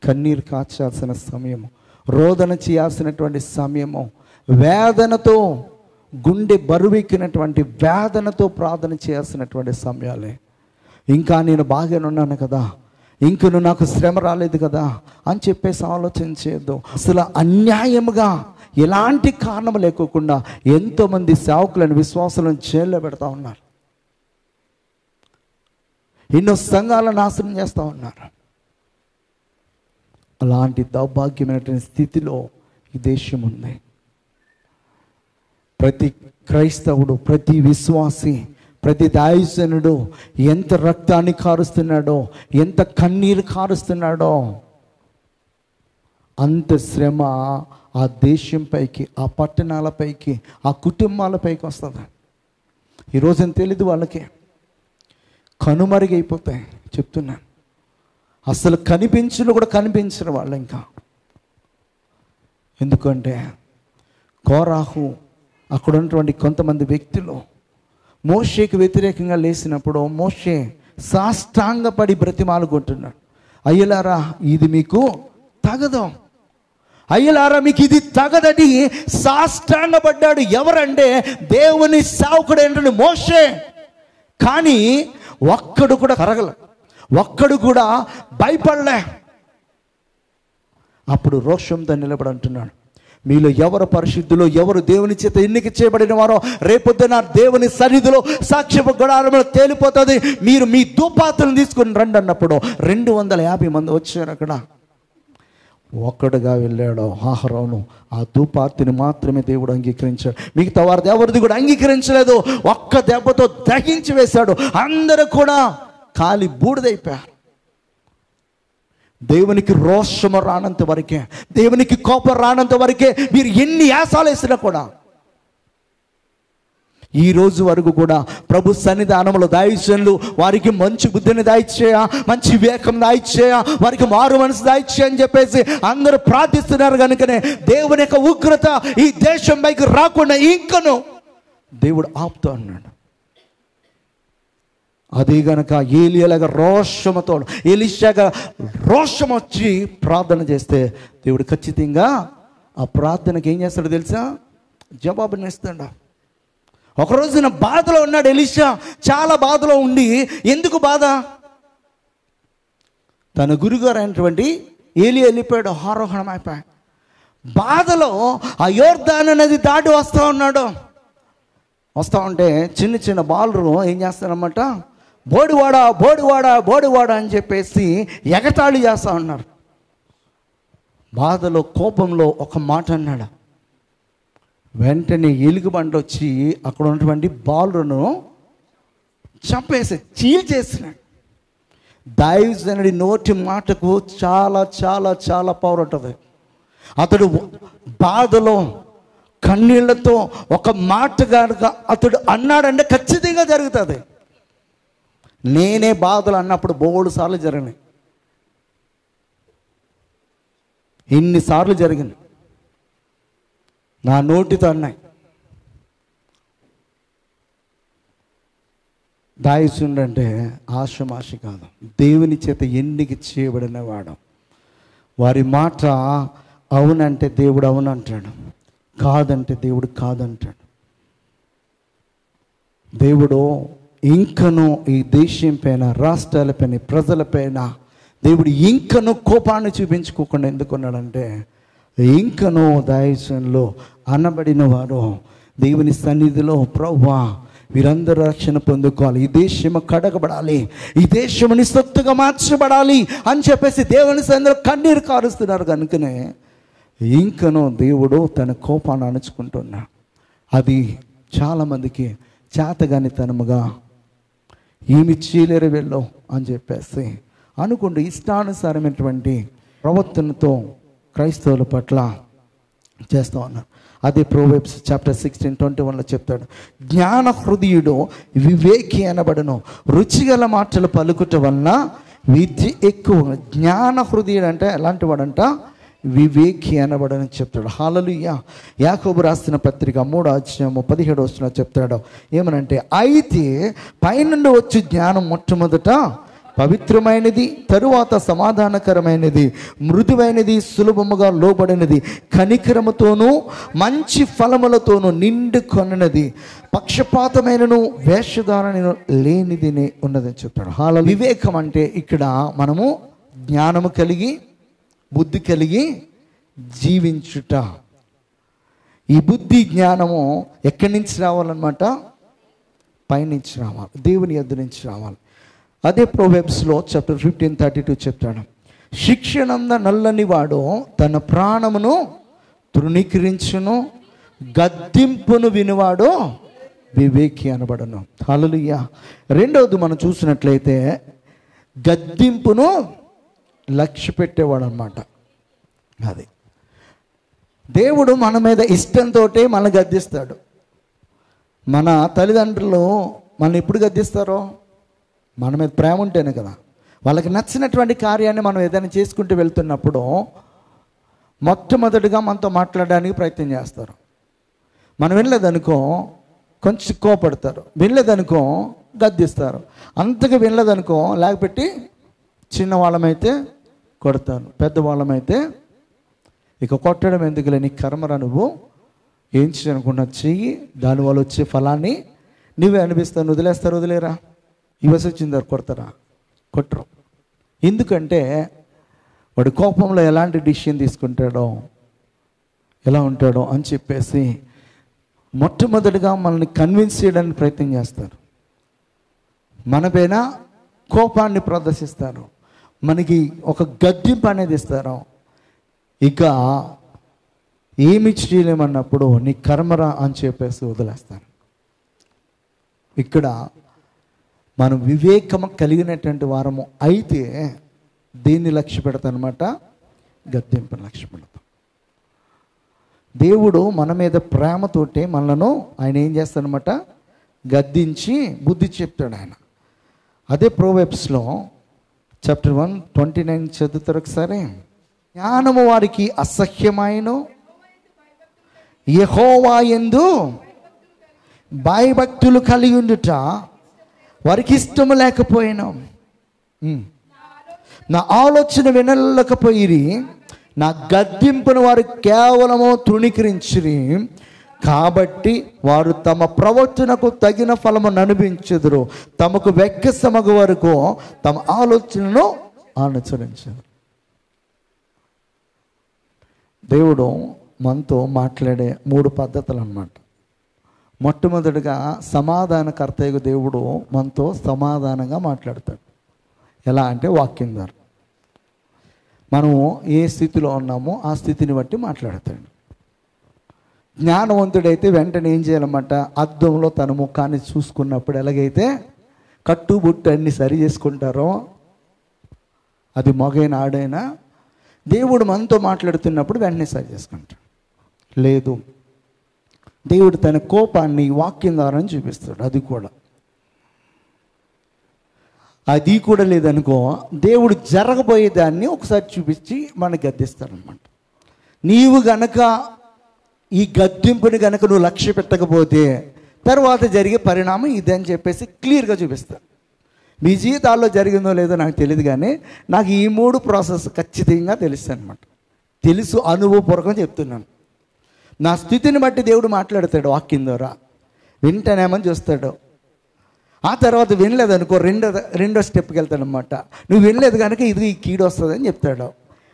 S1: కన్నీరు కాచాల్సిన సమయము, రోదన చేయాల్సినటువంటి సమయము, వేదనతో గుండె బరువెక్కినటువంటి వేదనతో ప్రార్థన చేయాల్సినటువంటి సమయాలే. ఇంకా నేను బాగానే ఉన్నాను కదా, ఇంకను నాకు శ్రమ రాలేదు కదా అని చెప్పేసి ఆలోచన చేయొద్దు. అసలు అన్యాయముగా ఎలాంటి కారణం లేకోకుండా ఎంతోమంది సేవకులను, విశ్వాసులను జైల్లో పెడతా ఉన్నారు. ఎన్నో సంఘాలను నాశనం చేస్తూ ఉన్నారు. అలాంటి దౌర్భాగ్యమైనటువంటి స్థితిలో ఈ దేశం ఉంది. ప్రతి క్రైస్తవుడు, ప్రతి విశ్వాసి, ప్రతి దైవజనుడు ఎంత రక్తాన్ని కారుస్తున్నాడో, ఎంత కన్నీరు కారుస్తున్నాడో, అంత శ్రమ ఆ దేశంపైకి, ఆ పట్టణాలపైకి, ఆ కుటుంబాలపైకి వస్తుంది. ఈరోజు తెలీదు వాళ్ళకి, కనుమరుగైపోతాయి. చెప్తున్నాను, అసలు కనిపించను కూడా కనిపించరు వాళ్ళు ఇంకా. ఎందుకంటే కోరాహు, అక్కడ ఉన్నటువంటి కొంతమంది వ్యక్తులు మోషేకి వ్యతిరేకంగా లేచినప్పుడు మోషే సాష్టాంగపడి బ్రతిమాలుకుంటున్నాడు. అయ్యలారా ఇది మీకు తగదు, అయ్యలారా మీకు ఇది తగదని సాష్టాంగపడ్డాడు. ఎవరంటే దేవుని సేవకుడు ఏంటంటే మోషే. కానీ ఒక్కడు కూడా కరగల, ఒక్కడు కూడా భయపడలే. అప్పుడు రోషంతో నిలబడి అంటున్నాడు, మీలో ఎవరు పరిశుద్ధులో, ఎవరు దేవుని చేత ఎన్నిక చేయబడిన వారో రేపొద్దున దేవుని సన్నిధిలో సాక్ష్యపు గుడారంలో తేలిపోతుంది. మీరు మీ ధూపాతులను తీసుకుని రండి అన్నప్పుడు 250 మంది వచ్చారు. అక్కడ ఒక్కడుగా వెళ్ళాడు ఆహారం. ఆ ధూపార్తిని మాత్రమే దేవుడు అంగీకరించాడు. మిగతా వారిది ఎవరిది కూడా అంగీకరించలేదు. ఒక్క దెబ్బతో దహించి వేశాడు. అందరూ కూడా కాలి బూడిదైపోయారు. దేవునికి రోషము రానంత వరకే, దేవునికి కోపం రానంత వరకే మీరు ఎన్ని యాసాలు వేసినా కూడా, ఈ రోజు వరకు కూడా ప్రభు సన్నిధానంలో దైవజనులు వారికి మంచి బుద్ధిని దాయిచ్చేయ, మంచి వివేకం దాయిచ్చేయ, వారికి మారు మనసు దాయిచ్చే అని చెప్పేసి అందరూ ప్రార్థిస్తున్నారు. కనుకనే దేవుని యొక్క ఉగ్రత ఈ దేశం పైకి రాకుండా ఇంకను దేవుడు ఆపుతా అన్నాడు. అదే గనక ఏలియాగా రోషముతో, ఎలీషాగా రోషం వచ్చి ప్రార్థన చేస్తే దేవుడు ఖచ్చితంగా ఆ ప్రార్థనకి ఏం చేస్తాడో తెలుసా? జవాబునిస్తాడు. ఒక రోజున బాధలో ఉన్నాడు ఎలీషా, చాలా బాధలో ఉండి. ఎందుకు బాధ? తన గురుగారు అయినటువంటి ఏలియా వెళ్ళిపోయాడు, ఆరోహణం అయిపోయాడు. బాధలో ఆ యోర్దాను నది దాటి వస్తూ ఉన్నాడు. వస్తూ ఉంటే చిన్న చిన్న బాలురు ఏం చేస్తారన్నమాట, బోడివాడా బోడివాడా బోడివాడా అని చెప్పేసి ఎగతాళి చేస్తూ ఉన్నారు. బాధలో, కోపంలో ఒక మాట అన్నాడు. వెంటనే ఎలుగుబంటి వచ్చి అక్కడ ఉన్నటువంటి బాలును చంపేసి చీల్చేసినాడు. దైవజనుడి నోటి మాటకు చాలా చాలా చాలా పవర్ ఉంటుంది. అతడు బాధలో కన్నీళ్లతో ఒక మాట కనుక అతడు అన్నాడంటే ఖచ్చితంగా జరుగుతుంది. నేనే బాధలు అన్నప్పుడు 3 సార్లు జరిగినాయి. ఎన్నిసార్లు జరిగింది నా నోటితో అన్నాయి. దాయసుండు అంటే ఆశమాషి కాదు, దేవుని చేత ఎన్నిక చేయబడిన వాడు. వారి మాట అవునంటే దేవుడు అవునంటాడు, కాదంటే దేవుడు కాదంటాడు. దేవుడు ఇంకను ఈ దేశం పైన, రాష్ట్రాలపైన, ప్రజలపైన దేవుడు ఇంకను కోపాన్ని చూపించుకోకుండా ఎందుకున్నాడంటే, ఇంకను దైవజనులు అనబడిన వారు దేవుని సన్నిధిలో ప్రభువా వీరందరూ రక్షణ పొందుకోవాలి, ఈ దేశము కడగబడాలి, ఈ దేశము నిస్సత్తుగా మార్చబడాలి అని చెప్పేసి దేవుని సన్నిధిలో కన్నీరు కారుస్తున్నారు. కనుకనే ఇంకను దేవుడు తన కోపాన్ని అణుచుకుంటున్నా. అది చాలామందికి చేతగానితనముగా ఏమి చేయలేరు వెళ్ళు అని చెప్పేసి అనుకుంటూ ఇష్టానుసారమైనటువంటి ప్రవర్తనతో క్రైస్తవుల పట్ల చేస్తూ ఉన్నారు. అదే ప్రోవర్బ్స్ చాప్టర్ 16:21 చెప్తాడు, జ్ఞాన హృదయుడు వివేకి అనబడను, రుచిగల మాటలు పలుకుట వలన విద్య ఎక్కువ. జ్ఞాన హృదయుడు అంటే ఎలాంటి వాడంట? వివేకి అనబడని చెప్తాడు. హల్లెలూయా. యాకోబు రాసిన పత్రిక 3:17 చెప్తాడు ఏమనంటే, అయితే పైనుండి వచ్చి జ్ఞానం మొట్టమొదట పవిత్రమైనది, తరువాత సమాధానకరమైనది, మృదువైనది, సులభముగా లోబడినది, కనికరముతోనూ మంచి ఫలములతోనూ నిండుకొన్నది, పక్షపాతమైనను వేషధారణను లేనిదినే ఉన్నదని చెప్తాడు. హల్లెలూయా. వివేకం అంటే ఇక్కడ మనము జ్ఞానము కలిగి, బుద్ధి కలిగి జీవించుట. ఈ బుద్ధి జ్ఞానము ఎక్కడి నుంచి రావాలన్నమాట? పైనుంచి రావాలి, దేవుని యొద్ద నుంచి రావాలి. అదే ప్రోవెబ్స్లో చాప్టర్ 15:32 చెప్తాడు, శిక్షణంద నల్లని వాడు తన ప్రాణమును తృణీకరించును, గద్దింపును వినువాడు వివేకి అనబడను. హల్లెలూయా. రెండవది మనం చూసినట్లయితే గద్దింపును లక్ష్య పెట్టేవాడు అనమాట. అది దేవుడు మన మీద ఇష్టంతో మనల్ని గద్దిస్తాడు. మన తల్లిదండ్రులు మనం ఎప్పుడు గద్దిస్తారో? మన మీద ప్రేమ ఉంటేనే కదా. వాళ్ళకి నచ్చినటువంటి కార్యాన్ని మనం ఏదైనా చేసుకుంటూ వెళ్తున్నప్పుడు మొట్టమొదటిగా మనతో మాట్లాడడానికి ప్రయత్నం చేస్తారు. మనం వినలేదనుకో కొంచెం కోపడతారు, వినలేదనుకో గద్దిస్తారు, అంతగా వినలేదనుకో లేకపోతే చిన్నవాళ్ళమైతే కొడతాను, పెద్దవాళ్ళమైతే ఇక కొట్టడం ఎందుకులే, నీ కర్మరా, నువ్వు ఏం చేయనుకున్నా చెయ్యి, దానివల్ల వచ్చే ఫలాన్ని నువ్వే అనిపిస్తాను, వదిలేస్తారు. వదిలేరా? ఇవసి వచ్చిందారు కొడతారా? కొట్టరు. ఎందుకంటే వాడు కోపంలో ఎలాంటి డిసిషన్ తీసుకుంటాడో, ఎలా ఉంటాడో అని చెప్పేసి మొట్టమొదటిగా మనల్ని కన్విన్స్ చేయడానికి ప్రయత్నం చేస్తారు. మనపైన కోపాన్ని ప్రదర్శిస్తారు, మనకి ఒక గద్దింపు అనేది ఇస్తారు. ఇక ఏమి చేయలేమన్నప్పుడు నీ కర్మరా అని చెప్పేసి వదిలేస్తాను. ఇక్కడ మనం వివేకం కలిగినటువంటి వారము అయితే దీన్ని లక్ష్య పెడతానమాట, గద్దింపుని లక్ష్య పెడతాం. దేవుడు మన మీద ప్రేమతోటే మనలను ఆయన ఏం చేస్తాడనమాట, గద్దించి బుద్ధి చెప్తాడు ఆయన. అదే ప్రోవెబ్స్లో చాప్టర్ 1:29 చదువుతారు ఒకసారి. జ్ఞానము వారికి అసహ్యమైన, యెహోవా యందు భయభక్తులు కలిగి ఉండుట వారికి ఇష్టము లేకపోయినా, నా ఆలోచన వినలేకపోయిరి, నా గద్దింపును వారు కేవలము తృణీకరించిరి, కాబట్టి వారు తమ ప్రవర్తనకు తగిన ఫలమును అనుభవించెదరు, తమకు వెక్కసమగు వరకు తమ ఆలోచనను అనుసరించారు. దేవుడు మనతో మాట్లాడే 3 పద్ధతులు అన్నమాట. మొట్టమొదటిగా సమాధానకర్తయ్య దేవుడు మనతో సమాధానంగా మాట్లాడతాడు. ఎలా అంటే వాక్యం ద్వారా. మనము ఏ స్థితిలో ఉన్నామో ఆ స్థితిని బట్టి మాట్లాడతాడు. జ్ఞానవంతుడైతే వెంటనే ఏం చేయాలన్నమాట, అద్దంలో తన ముఖాన్ని చూసుకున్నప్పుడు ఎలాగైతే కట్టుబుట్టు అన్ని సరి చేసుకుంటారో, అది మగైన ఆడైనా దేవుడు మనతో మాట్లాడుతున్నప్పుడు వెంటనే సరి చేసుకుంటాడు. లేదు, దేవుడు తన కోపాన్ని వాక్యం ద్వారా చూపిస్తాడు. అది కూడా లేదనుకో, దేవుడు జరగబోయేదాన్ని ఒకసారి చూపించి మనకు గద్దిస్తాడనమాట. నీవు గనక ఈ గద్దింపుని గనక నువ్వు లక్ష్య పెట్టకపోతే తర్వాత జరిగే పరిణామం ఇదని చెప్పేసి క్లియర్గా చూపిస్తాడు. మీ జీవితాల్లో జరిగిందో లేదో నాకు తెలియదు, కానీ నాకు ఈ 3 ప్రాసెస్ ఖచ్చితంగా తెలుసు అనమాట. తెలుసు, అనుభవపూర్వకంగా చెప్తున్నాను. నా స్థితిని బట్టి దేవుడు మాట్లాడతాడు వాక్యం ద్వారా. వింటానేమని చూస్తాడు. ఆ తర్వాత వినలేదనుకో రెండో స్టెప్కి వెళ్తాడనమాట. నువ్వు వినలేదు కనుక ఇది ఈ కీడు వస్తుంది అని చెప్తాడు.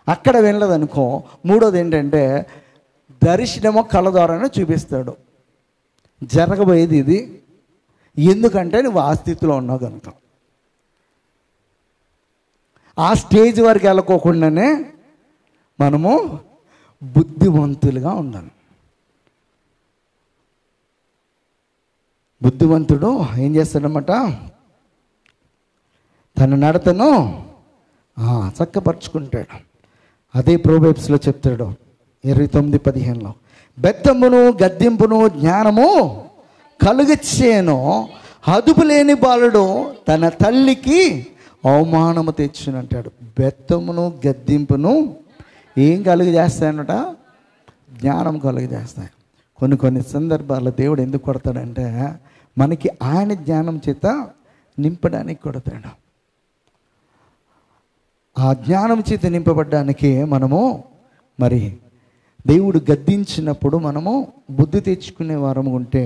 S1: అక్కడ వినలేదనుకో మూడోది ఏంటంటే దర్శనమో కళ ద్వారానే చూపిస్తాడు. జరగబోయేది ఇది, ఎందుకంటే నువ్వు ఆ స్థితిలో ఉన్నావు కనుక. ఆ స్టేజ్ వరకు వెళ్ళకోకుండానే మనము బుద్ధివంతులుగా ఉండాలి. బుద్ధివంతుడు ఏం చేస్తాడనమాట, తన నడతను చక్కపరుచుకుంటాడు. అదే ప్రోవెబ్స్లో చెప్తాడు 29:15, బెత్తమును గద్దింపును జ్ఞానము కలుగచ్చేను, అదుపు లేని బాలుడు తన తల్లికి అవమానము తెచ్చునంటాడు. బెత్తమును గద్దింపును ఏం కలుగజేస్తాయన్నట? జ్ఞానం కలుగజేస్తాయి. కొన్ని సందర్భాల్లో దేవుడు ఎందుకు కొడతాడంటే మనకి ఆయన జ్ఞానం చేత నింపడానికి కొడతాడు. ఆ జ్ఞానం చేత నింపబడ్డానికి మనము మరి దేవుడు గద్దించినప్పుడు మనము బుద్ధి తెచ్చుకునే వారము ఉంటే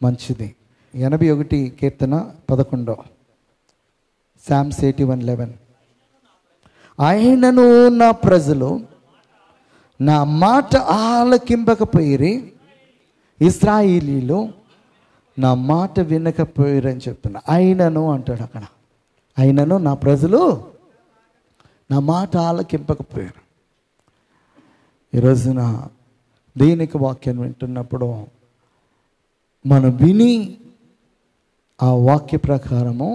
S1: మంచిది. 81 కీర్తన 11, Psalms 81:11. ఆయనను నా ప్రజలు నా మాట ఆలకింపకపోయిరి, ఇశ్రాయేలీలు నా మాట వినకపోయిరు అని చెప్తున్నా. ఆయనను అంటాడు అక్కడ. ఆయనను నా ప్రజలు నా మాట ఆలకింపకపోయారు. ఈరోజున దేవునికి వాక్యం వింటున్నప్పుడు మనం విని ఆ వాక్య ప్రకారము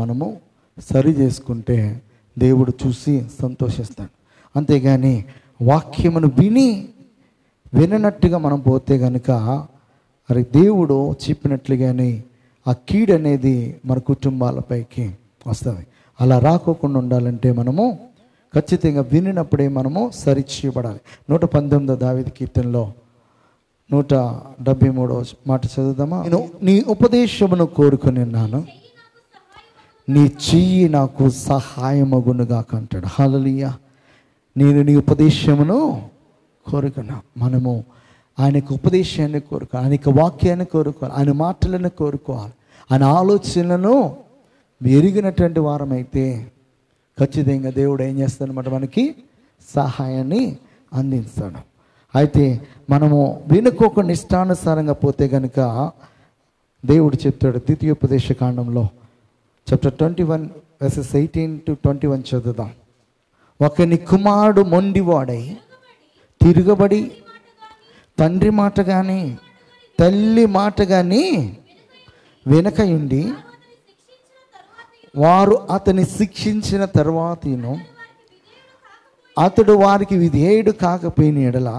S1: మనము సరి చేసుకుంటే దేవుడు చూసి సంతోషిస్తాడు. అంతేగాని వాక్యమును విననట్టుగా మనం పోతే కనుక మరి దేవుడు చెప్పినట్లుగానే ఆ కీడు అనేది మన కుటుంబాలపైకి వస్తుంది. అలా రాకోకుండా ఉండాలంటే మనము ఖచ్చితంగా వినినప్పుడే మనము సరి చేయబడాలి. 119 దావీదు కీర్తనలో 173 మాట చదువుదామా? నేను నీ ఉపదేశమును కోరుకొని ఉన్నాను, నీ చెయ్యి నాకు సహాయమగునుగా అంటాడు. హల్లెలూయా. నేను నీ ఉపదేశమును కోరుకున్నా. మనము ఆయనకు ఉపదేశాన్ని కోరుకోవాలి, ఆయనకు వాక్యాన్ని కోరుకోవాలి, ఆయన మాటలను కోరుకోవాలి, ఆయన ఆలోచనలను ఎరిగినటువంటి వారమైతే ఖచ్చితంగా దేవుడు ఏం చేస్తాడనమాట? మనకి సహాయాన్ని అందిస్తాడు. అయితే మనము వినుకోకుండా ఇష్టానుసారంగా పోతే కనుక దేవుడు చెప్తాడు. ద్వితీయోపదేశ కాండంలో చాప్టర్ 21 verses 18 to 21 చదువుదాం. ఒకని కుమారుడు మొండివాడై తిరగబడి తండ్రి మాట కానీ తల్లి మాట కానీ వెనకయుండి వారు అతని శిక్షించిన తర్వాతను అతడు వారికి విధేయుడు కాకపోయిన ఎడల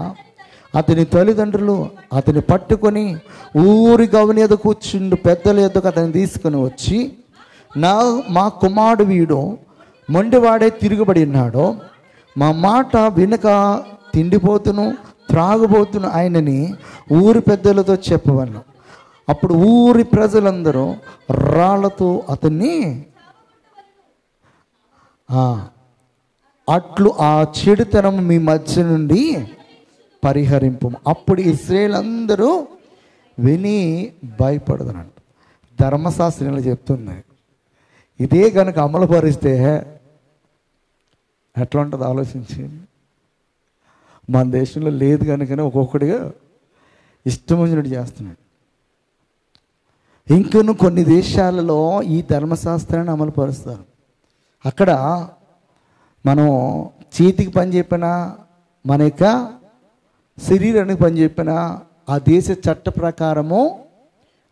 S1: అతని తల్లిదండ్రులు అతని పట్టుకొని ఊరి గవని ఎదుగు కూర్చుండు పెద్దల ఎదుగు అతన్ని తీసుకొని వచ్చి, మా కుమారుడు వీడు మొండివాడే తిరుగుబడి ఉన్నాడు, మా మాట వినక తిండిపోతును త్రాగుబోతును ఆయనని ఊరి పెద్దలతో చెప్పవలను. అప్పుడు ఊరి ప్రజలందరూ రాళ్లతో అతన్ని అట్లు ఆ చెడుతనం మీ మధ్య నుండి పరిహరింపు. అప్పుడు ఇశ్రాయేలు అందరూ విని భయపడదనంట. ధర్మశాస్త్రంలో చెప్తుంది. ఇదే కనుక అమలు పరిస్తే ఎట్లా ఉంటుంది ఆలోచించి. మన దేశంలో లేదు కనుకనే ఒక్కొక్కడిగా ఇష్టం వచ్చినట్టు చేస్తున్నాడు. ఇంకను కొన్ని దేశాలలో ఈ ధర్మశాస్త్రాన్ని అమలు పరుస్తారు. అక్కడ మనం చేతికి పని చెప్పినా మన యొక్క శరీరానికి పని చెప్పినా ఆ దేశ చట్ట ప్రకారము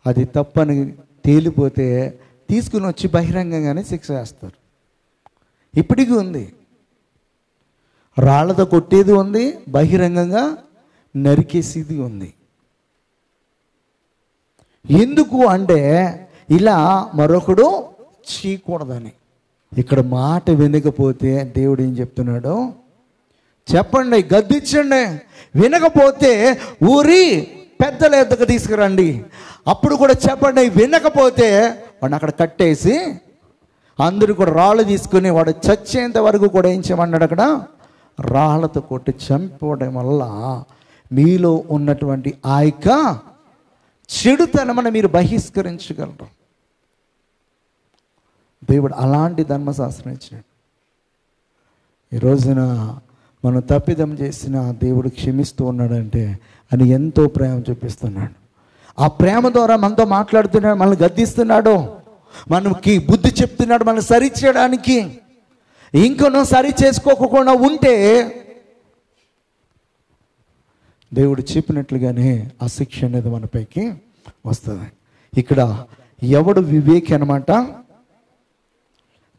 S1: అది తప్పని తేలిపోతే తీసుకుని వచ్చి బహిరంగంగానే శిక్ష వేస్తారు. ఇప్పటికీ ఉంది. రాళ్లతో కొట్టేది ఉంది, బహిరంగంగా నరికేసేది ఉంది. ఎందుకు అంటే ఇలా మరొకడు చేయకూడదని. ఇక్కడ మాట వినకపోతే దేవుడు ఏం చెప్తున్నాడు? చెప్పండి, గద్దించండి. వినకపోతే ఊరి పెద్దల ఎద్దకు తీసుకురండి. అప్పుడు కూడా చెప్పండి. వినకపోతే వాడిని అక్కడ కట్టేసి అందరూ కూడా రాళ్ళు తీసుకుని వాడు చచ్చేంత వరకు కూడా ఏం చేయమన్నాడు? అక్కడ రాళ్లతో కొట్టి చంపడం వల్ల మీలో ఉన్నటువంటి ఆ యొక్క చెడుతనమని మీరు బహిష్కరించగలరు. దేవుడు అలాంటి ధర్మశాస్త్రం ఇచ్చినాడు. ఈ రోజున మనం తప్పిదం చేసిన దేవుడు క్షమిస్తూ ఉన్నాడంటే ఆయన ఎంతో ప్రేమ చూపిస్తున్నాడు. ఆ ప్రేమ ద్వారా మనతో మాట్లాడుతున్నాడు, మనల్ని గద్దిస్తున్నాడు, మనకి బుద్ధి చెప్తున్నాడు, మనం సరి చేయడానికి. ఇంకొనో సరి చేసుకోకుండా ఉంటే దేవుడు చెప్పినట్లుగానే ఆ శిక్ష అనేది మనపైకి వస్తుంది. ఇక్కడ ఎవడు వివేకి అన్నమాట?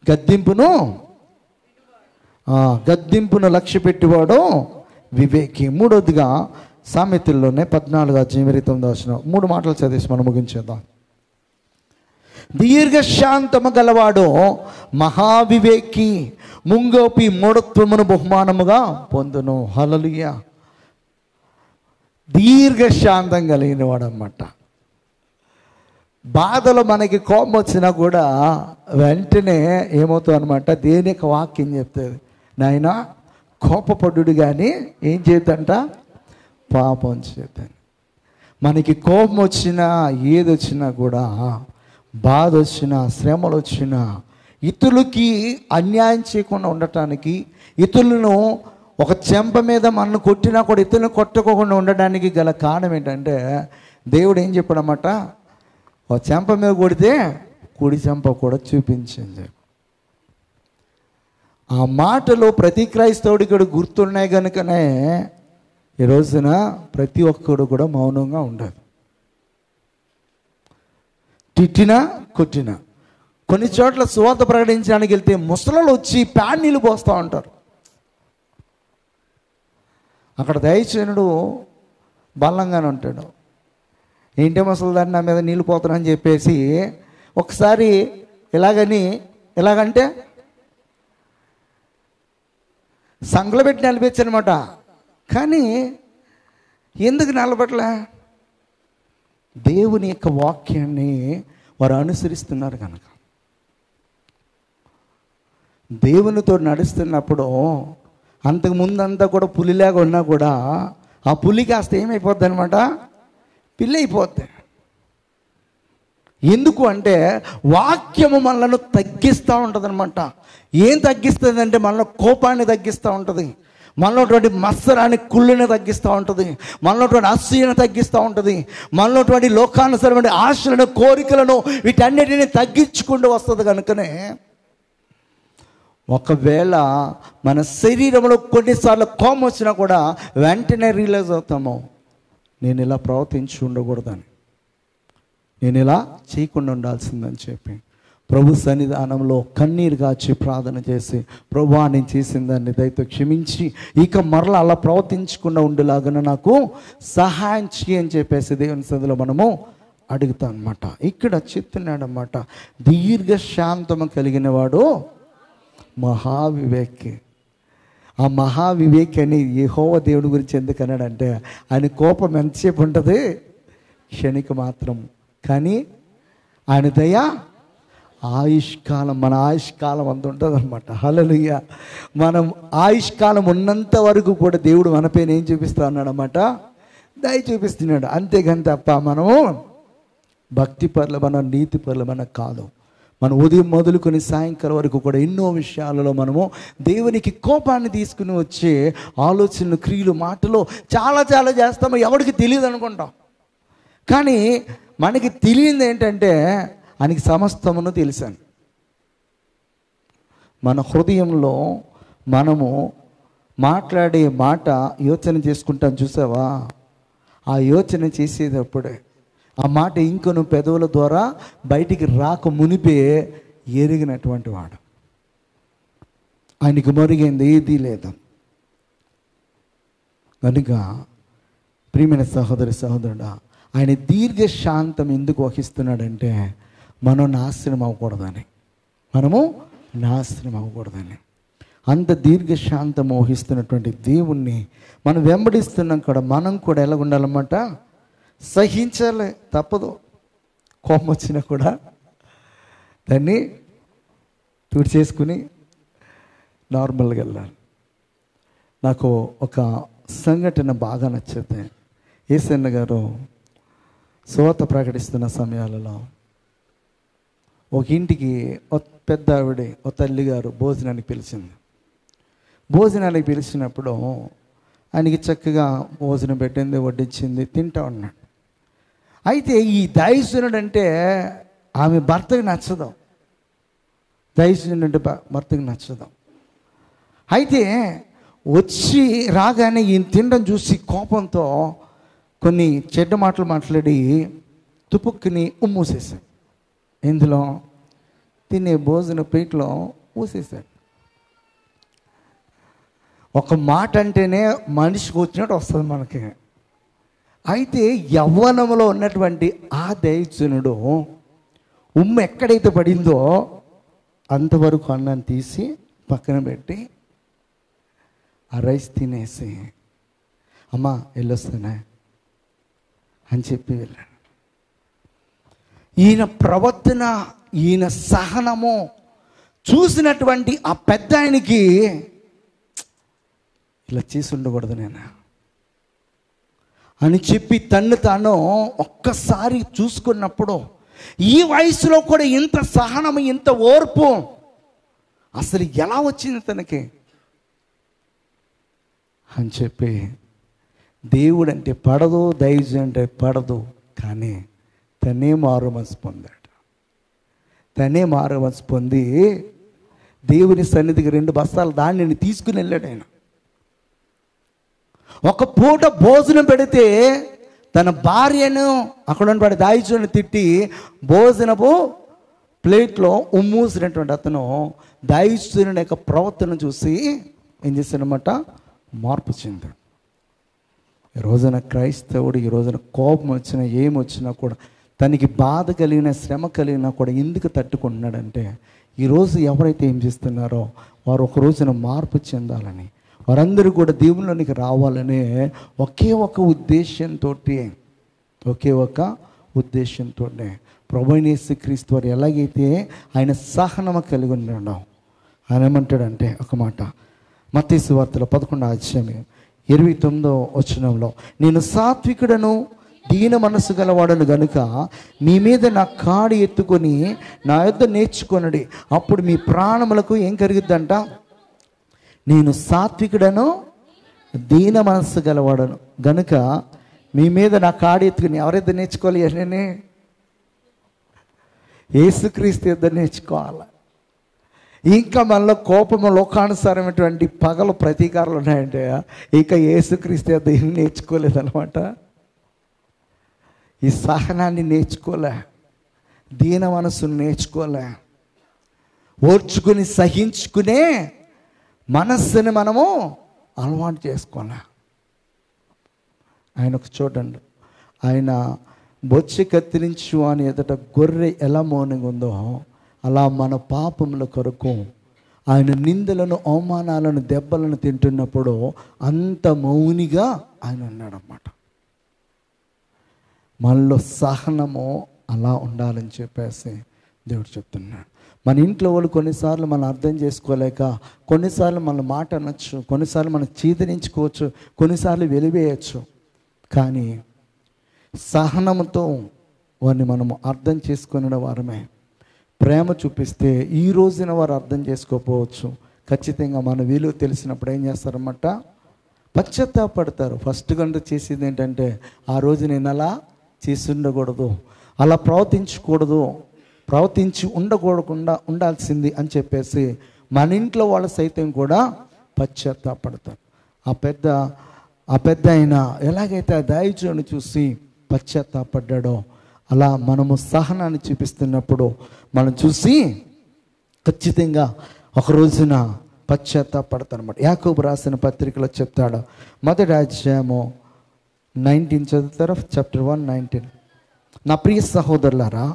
S1: గద్దింపును లక్ష్య పెట్టేవాడు వివేకి. మూడోదిగా సామెతల్లోనే 14 అధ్యాయం 29 3 మాటలు చదివేసి మనం ముగించేద్దాం. దీర్ఘశాంతము గలవాడు మహావివేకి, ముంగోపి మూఢత్వమును బహుమానముగా పొందును. హల్లెలూయా. దీర్ఘశాంతం కలిగిన వాడు అన్నమాట. బాధలో మనకి కోపం వచ్చినా కూడా వెంటనే ఏమవుతుంది అనమాట, దేని యొక్క వాక్యం చెప్తుంది, నాయన కోపపడ్డు కానీ ఏం చేద్దంట, పాపం చేద్దాం. మనకి కోపం వచ్చినా ఏది వచ్చినా కూడా, బాధ వచ్చినా శ్రమలు వచ్చినా, ఇతరులకి అన్యాయం చేయకుండా ఉండటానికి, ఇతరులను ఒక చెంప మీద మనల్ని కొట్టినా కూడా ఇతరులను కొట్టకోకుండా ఉండడానికి గల కారణం ఏంటంటే, దేవుడు ఏం చెప్పాడన్నమాట, ఒక చెంప మీద కొడితే కుడి చెంప కూడా చూపించింది. ఆ మాటలు ప్రతి క్రైస్తవుడికి కూడా గుర్తున్నాయి కనుకనే ఈ రోజున ప్రతి ఒక్కడు కూడా మౌనంగా ఉండదు. తిట్టినా కొట్టినా. కొన్ని చోట్ల సువార్త ప్రకటించడానికి వెళ్తే ముసలోళ్ళు వచ్చి ప్యాన్ నీళ్ళు పోస్తూ ఉంటారు. అక్కడ దైవజనుడు బలంగానే ఉంటాడు. ఏంటి ముసలిదాన్ని నా మీద నీళ్ళు పోతానని చెప్పేసి ఒకసారి ఎలాగంటే సంఘలో పెట్టి నిలబెచ్చనమాట. కానీ ఎందుకు నిలబెట్టలే? దేవుని యొక్క వాక్యాన్ని వారు అనుసరిస్తున్నారు కనుక. దేవునితో నడుస్తున్నప్పుడు అంతకుముందంతా కూడా పులిలాగా ఉన్నా కూడా ఆ పులి కాస్త ఏమైపోద్ది అనమాట, పిల్లి అయిపోద్ది. ఎందుకు అంటే వాక్యము మనలను తగ్గిస్తూ ఉంటుంది అనమాట. ఏం తగ్గిస్తుంది అంటే మనలో కోపాన్ని తగ్గిస్తూ ఉంటుంది, మనలోటువంటి మత్సరాన్ని కుళ్ళుని తగ్గిస్తూ ఉంటుంది, మనలోటువంటి అసూయను తగ్గిస్తూ ఉంటుంది, మనలోటువంటి లోకానుసరమైన ఆశలను కోరికలను వీటన్నిటిని తగ్గించుకుంటూ వస్తుంది. కనుకనే ఒకవేళ మన శరీరంలో కొన్నిసార్లు కోపం వచ్చినా కూడా వెంటనే రియలైజ్ అవుతాము, నేను ఇలా ప్రవర్తించి ఉండకూడదని, నేను ఇలా చేయకుండా ఉండాల్సిందని చెప్పి ప్రభు సన్నిధానంలో కన్నీరు కాచి ప్రార్థన చేసి, ప్రభువా నేను చేసిన దాన్ని దయతో క్షమించి ఇక మరలా అలా ప్రవర్తించకుండా ఉండేలాగా నాకు సహాయం చేయని చెప్పేసి దేవుని సన్నిధిలో మనము అడుగుతాం అన్నమాట. ఇక్కడ చెప్తున్నాడు అన్నమాట, దీర్ఘశాంతము కలిగిన వాడు మహావివేకి. ఆ మహావివేకి అని యెహోవా దేవుడి గురించి ఎందుకు అన్నాడంటే, ఆయన కోపం ఎంతసేపు ఉంటుంది, క్షణిక మాత్రం, కానీ ఆయన దయ ఆయుష్కాలం, మన ఆయుష్కాలం అంత ఉంటుంది అనమాట. హల్లెలూయా. మనం ఆయుష్కాలం ఉన్నంత వరకు కూడా దేవుడు మన పైన ఏం చూపిస్తా ఉన్నాడు అన్నమాట, దయ చూపిస్తున్నాడు. అంతేగాని తప్ప మనము భక్తి పరులు, మన నీతి పరులు మనకు కాదు. మనం ఉదయం మొదలుకొని సాయంకాలం వరకు కూడా ఎన్నో విషయాలలో మనము దేవునికి కోపాన్ని తీసుకుని వచ్చే ఆలోచనలు, క్రియలు, మాటలు చాలా చాలా చేస్తాము. ఎవరికి తెలియదు అనుకుంటాం, కానీ మనకి తెలియదు ఏంటంటే ఆయనకి సమస్తమును తెలుసాను. మన హృదయంలో మనము మాట్లాడే మాట యోచన చేసుకుంటాం, చూసావా? ఆ యోచన చేసేటప్పుడే ఆ మాట ఇంకొను పెదవుల ద్వారా బయటికి రాక మునిపే ఎరిగినటువంటి వాడు. ఆయనకి మరిగింది ఏదీ లేదు. కనుక ప్రియమైన సహోదరి సహోదరుడా, ఆయన దీర్ఘశాంతం ఎందుకు వహిస్తున్నాడంటే మనం నాశనం అవ్వకూడదని, మనము నాశనం అవ్వకూడదని. అంత దీర్ఘశాంతం వహిస్తున్నటువంటి దేవుణ్ణి మనం వెంబడిస్తున్నాం కూడా. మనం కూడా ఎలా ఉండాలన్నమాట, సహించాలి, తప్పదు. కోపం వచ్చినా కూడా దాన్ని తుడిచేసుకుని నార్మల్గా వెళ్ళాలి. నాకు ఒక సంఘటన బాగా నచ్చింది. యేసన్న గారు సువార్త ప్రకటిస్తున్న సమయాలలో ఒక ఇంటికి ఒక పెద్ద ఆవిడ, ఒక తల్లి గారు భోజనానికి పిలిచింది. భోజనానికి పిలిచినప్పుడు ఆయనకి చక్కగా భోజనం పెట్టింది, వడ్డించింది, తింటా ఉన్నాడు. అయితే ఈ దైవజనుడు అంటే ఆమె భర్తకి నచ్చదు, దైవజనుడు అంటే భర్తకి నచ్చదు. అయితే వచ్చి రాగానే ఈయన తినడం చూసి కోపంతో కొన్ని చెడ్డ మాటలు మాట్లాడి తుపుక్కుని ఉమ్మూసేశాడు. ఇందులో తినే భోజన ప్లేట్లో ఊసేశాడు. ఒక మాట అంటేనే మనిషికి వచ్చినట్టు వస్తుంది మనకి. అయితే యవ్వనంలో ఉన్నటువంటి ఆ దైవజనుడు ఉమ్ము ఎక్కడైతే పడిందో అంతవరకు అన్నం తీసి పక్కన పెట్టి ఆ రైస్ తినేసి అమ్మా వెళ్ళొస్తానే అని చెప్పి వెళ్ళాడు. ఈయన ప్రవర్తన, ఈయన సహనము చూసినటువంటి ఆ పెద్ద ఆయనకి ఇలా చేసి ఉండకూడదు నేను అని చెప్పి తన్ను తాను ఒక్కసారి చూసుకున్నప్పుడు, ఈ వయసులో కూడా ఇంత సహనము, ఇంత ఓర్పు అసలు ఎలా వచ్చింది తనకి అని చెప్పి, దేవుడు అంటే పడదు, దైవం అంటే పడదు, కానీ తనే మారు మనసు పొందాడు. తనే మారు మనసు పొంది దేవుని సన్నిధికి 2 బస్తాల ధాన్యాన్ని తీసుకుని వెళ్ళాడు. ఆయన ఒక పూట భోజనం పెడితే తన భార్యను అక్కడ ఉన్నటువంటి దాయిచుని తిట్టి భోజనపు ప్లేట్లో ఉమ్మూసినటువంటి అతను దాయిచుని యొక్క ప్రవర్తన చూసి ఏం చేశాడనమాట, మార్పు చెందాడు. ఈ రోజున క్రైస్తవుడు ఈ రోజున కోపం వచ్చినా ఏమొచ్చినా కూడా, తనకి బాధ కలిగిన, శ్రమ కలిగినా కూడా ఎందుకు తట్టుకుంటున్నాడంటే, ఈరోజు ఎవరైతే ఏం చేస్తున్నారో వారు ఒక రోజున మార్పు చెందాలని, వారందరూ కూడా దేవునిలోనికి రావాలనే ఒకే ఒక ఉద్దేశంతో ప్రభువైన యేసుక్రీస్తు వారు ఎలాగైతే ఆయన సహనము కలిగి ఉన్నాడో, ఆయన ఏమంటాడంటే ఒక మాట, మత్తయి సువార్తలో 11వ అధ్యాయం 29వ వచనంలో, నేను సాత్వికుడను దీన మనసు గలవాడను గనుక మీ మీద నా కాడి ఎత్తుకొని నా యొద్ద నేర్చుకొనుడి, అప్పుడు మీ ప్రాణములకు ఏం కలుగుద్దంట. నేను సాత్వికుడను దీన మనస్సు గలవాడను గనుక మీ మీద నా కాడి ఎత్తుకుని, ఎవరైతే నేర్చుకోవాలి అని, యేసుక్రీస్తు యొద్ద నేర్చుకోవాలి. ఇంకా మనలో కోపము, లోకానుసారమైనటువంటి పగలు, ప్రతీకారాలు ఉన్నాయంటే ఇక యేసుక్రీస్తు యొద్ద ఏం నేర్చుకోలేదన్నమాట. ఈ సహనాన్ని నేర్చుకోలే, దీన మనస్సును నేర్చుకోలే, ఓర్చుకుని సహించుకునే మనస్సుని మనము అలవాటు చేసుకోలే. ఆయనకు చూడండి, ఆయన బొచ్చి కత్తిరించు అని ఎదుట గొర్రె ఎలా మౌనంగా ఉందో, అలా మన పాపముల కొరకు ఆయన నిందలను, అవమానాలను, దెబ్బలను తింటున్నప్పుడు అంత మౌనిగా ఆయన ఉన్నాడన్నమాట. మనలో సహనము అలా ఉండాలని చెప్పేసి దేవుడు చెప్తున్నాడు. మన ఇంట్లో వాళ్ళు కొన్నిసార్లు మనం అర్థం చేసుకోలేక, కొన్నిసార్లు మన మాట అనొచ్చు, కొన్నిసార్లు మనం చీదరించుకోవచ్చు, కొన్నిసార్లు వెలివేయచ్చు. కానీ సహనంతో వారిని మనము అర్థం చేసుకునే వారమే. ప్రేమ చూపిస్తే ఈ రోజున వారు అర్థం చేసుకోకపోవచ్చు, ఖచ్చితంగా మన విలువ తెలిసినప్పుడు ఏం చేస్తారన్నమాట, పశ్చాత్తాపడతారు. ఫస్ట్ గంట చేసేది ఏంటంటే, ఆ రోజు నేను అలా చేసి ఉండకూడదు, అలా ప్రవర్తించి ఉండకూడకుండా ఉండాల్సింది అని చెప్పేసి మన ఇంట్లో వాళ్ళు సైతం కూడా పశ్చాత్తాపడతారు. ఆ పెద్ద ఆయన ఎలాగైతే ఆ దాయిచుని చూసి పశ్చాత్తాపడ్డాడో, అలా మనము సహనాన్ని చూపిస్తున్నప్పుడు మనం చూసి ఖచ్చితంగా ఒక రోజున పశ్చాత్తాపడతారు అన్నమాట. యాకోబు రాసిన పత్రికలో చెప్తాడు, 1వ అధ్యాయము 19 చదువుతారా, చాప్టర్ 1:19. నా ప్రియ సహోదరులారా,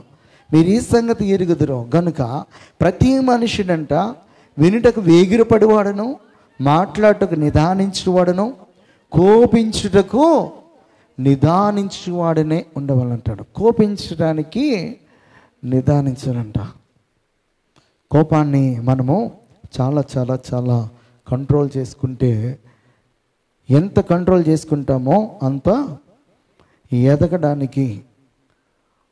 S1: మీరు ఈ సంగతి ఎరుగుదురు గనుక ప్రతి మనుషుడంట వినుటకు వేగిరపడివాడను, మాట్లాడటకు నిదానించువాడను, కోపించుటకు నిదానించువాడనే ఉండవాలంటాడు. కోపించడానికి నిదానించాలంట. కోపాన్ని మనము చాలా చాలా చాలా కంట్రోల్ చేసుకుంటే, ఎంత కంట్రోల్ చేసుకుంటామో అంత ఎదగడానికి,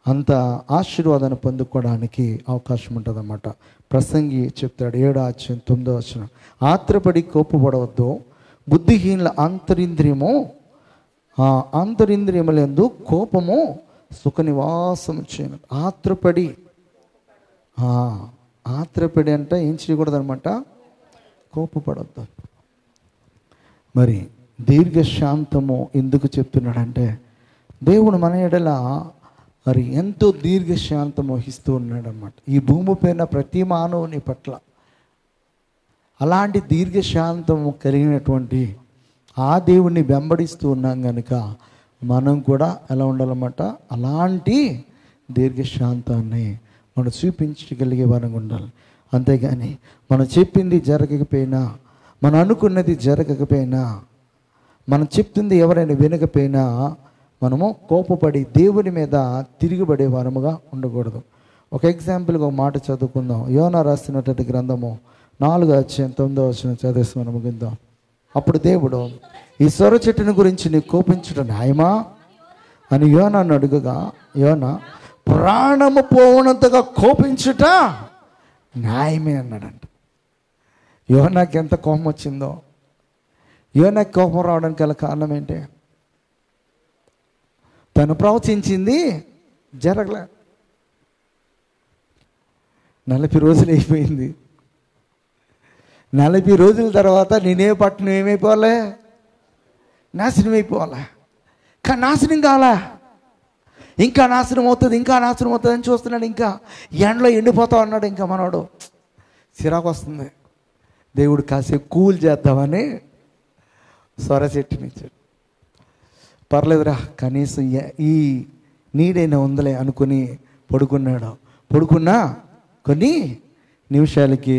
S1: అంత ఆశీర్వాదాన్ని పొందుకోవడానికి అవకాశం ఉంటుందన్నమాట. ప్రసంగి చెప్తాడు 7వ అధ్యాయం 9వ వచనం, ఆత్రపడి కోపపడవద్దు, బుద్ధిహీనుల అంతరింద్రియములందు కోపము సుఖ నివాసం చేయను. ఆత్రపడి అంటే ఏం చేయకూడదు అనమాట, కోపపడద్దు. మరి దీర్ఘశాంతము ఎందుకు చెప్తున్నాడంటే, దేవుడు మన ఎడల మరి ఎంతో దీర్ఘశాంతం వహిస్తూ ఉన్నాడన్నమాట. ఈ భూమి పైన ప్రతి మానవుని పట్ల అలాంటి దీర్ఘశాంతము కలిగినటువంటి ఆ దేవుణ్ణి వెంబడిస్తూ ఉన్నాం కనుక మనం కూడా ఎలా ఉండాలన్నమాట, అలాంటి దీర్ఘశాంతాన్ని మనం చూపించగలిగే వారంగా ఉండాలి. అంతేగాని మనం చెప్పింది జరగకపోయినా, మనం అనుకున్నది జరగకపోయినా, మనం చెప్తుంది ఎవరైనా వినకపోయినా మనము కోపపడి దేవుని మీద తిరిగిపడే వారముగా ఉండకూడదు. ఒక ఎగ్జాంపుల్గా ఒక మాట చదువుకుందాం. యోనా రాసినటువంటి గ్రంథము 4:9 చదివేసి మనం ముగిందాం. అప్పుడు దేవుడు, ఈ సొర చెట్టుని గురించి నీకు కోపించడం న్యాయమా అని యోనాను అడుగగా, యోనా ప్రాణము పోవనంతగా కోపించుట న్యాయమే అన్నాడంట. యోనాకి ఎంత కోపం వచ్చిందో. యోనాకి కోపం రావడానికి గల కారణం ఏంటి? తను ప్రవచించింది జరగలే. 40 రోజులు అయిపోయింది. 40 రోజుల తర్వాత నేనే పట్టణం ఏమైపోలే, నాశనం అయిపోవాలా. కానీ నాశనం కావాలా, ఇంకా నాశనం అవుతుంది, ఇంకా నాశనం అవుతుంది అని చూస్తున్నాడు. ఇంకా ఎండలో ఎండిపోతా ఉన్నాడు. ఇంకా మనోడు చిరాకు వస్తుంది. దేవుడు కాసేపు కూల్ చేద్దామని సొర చెట్టునిచ్చాడు. పర్లేదురా, కనీసం ఈ నీడైనా ఉందలే అనుకుని పడుకున్నాడు. పడుకున్నా కొన్ని నిమిషాలకి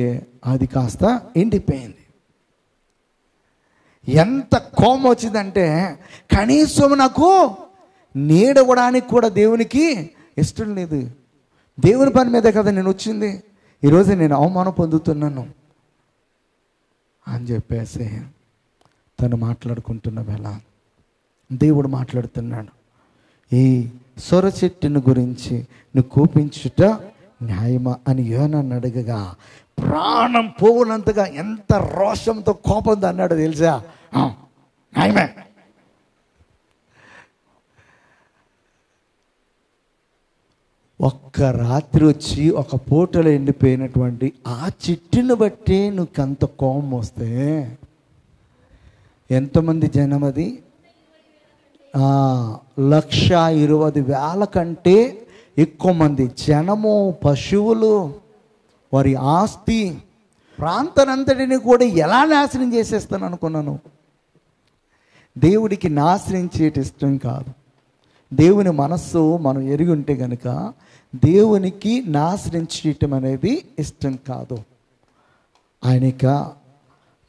S1: అది కాస్త ఎండిపోయింది. ఎంత కోపం వచ్చిందంటే, కనీసం నాకు నీడవడానికి కూడా దేవునికి ఇష్టం లేదు. దేవుని పని మీద కదా నేను వచ్చింది, ఈరోజు నేను అవమానం పొందుతున్నాను అని చెప్పేసి తను మాట్లాడుకుంటున్న వేళ దేవుడు మాట్లాడుతున్నాడు. ఈ సొర చెట్టును గురించి నువ్వు కోపించుట న్యాయమా అని యోనాను అడగగా, ప్రాణం పోవునంతగా ఎంత రోషంతో కోపంతో అన్నాడు తెలుసా? న్యాయమే. ఒక్క రాత్రి వచ్చి ఒక పూటలో ఎండిపోయినటువంటి ఆ చెట్టును బట్టే నువ్వు అంత కోపం వస్తే ఎంతమంది జనం? అది 1,20,000 కంటే ఎక్కువ మంది జనము, పశువులు, వారి ఆస్తి, ప్రాంతానంతటిని కూడా ఎలా నాశనం చేసేస్తాను అనుకున్నాను. దేవుడికి నాశనం చేయటం ఇష్టం కాదు. దేవుని మనస్సు మనం ఎరిగి ఉంటే కనుక దేవునికి నాశనం చేయటం అనేది ఇష్టం కాదు. ఆయనక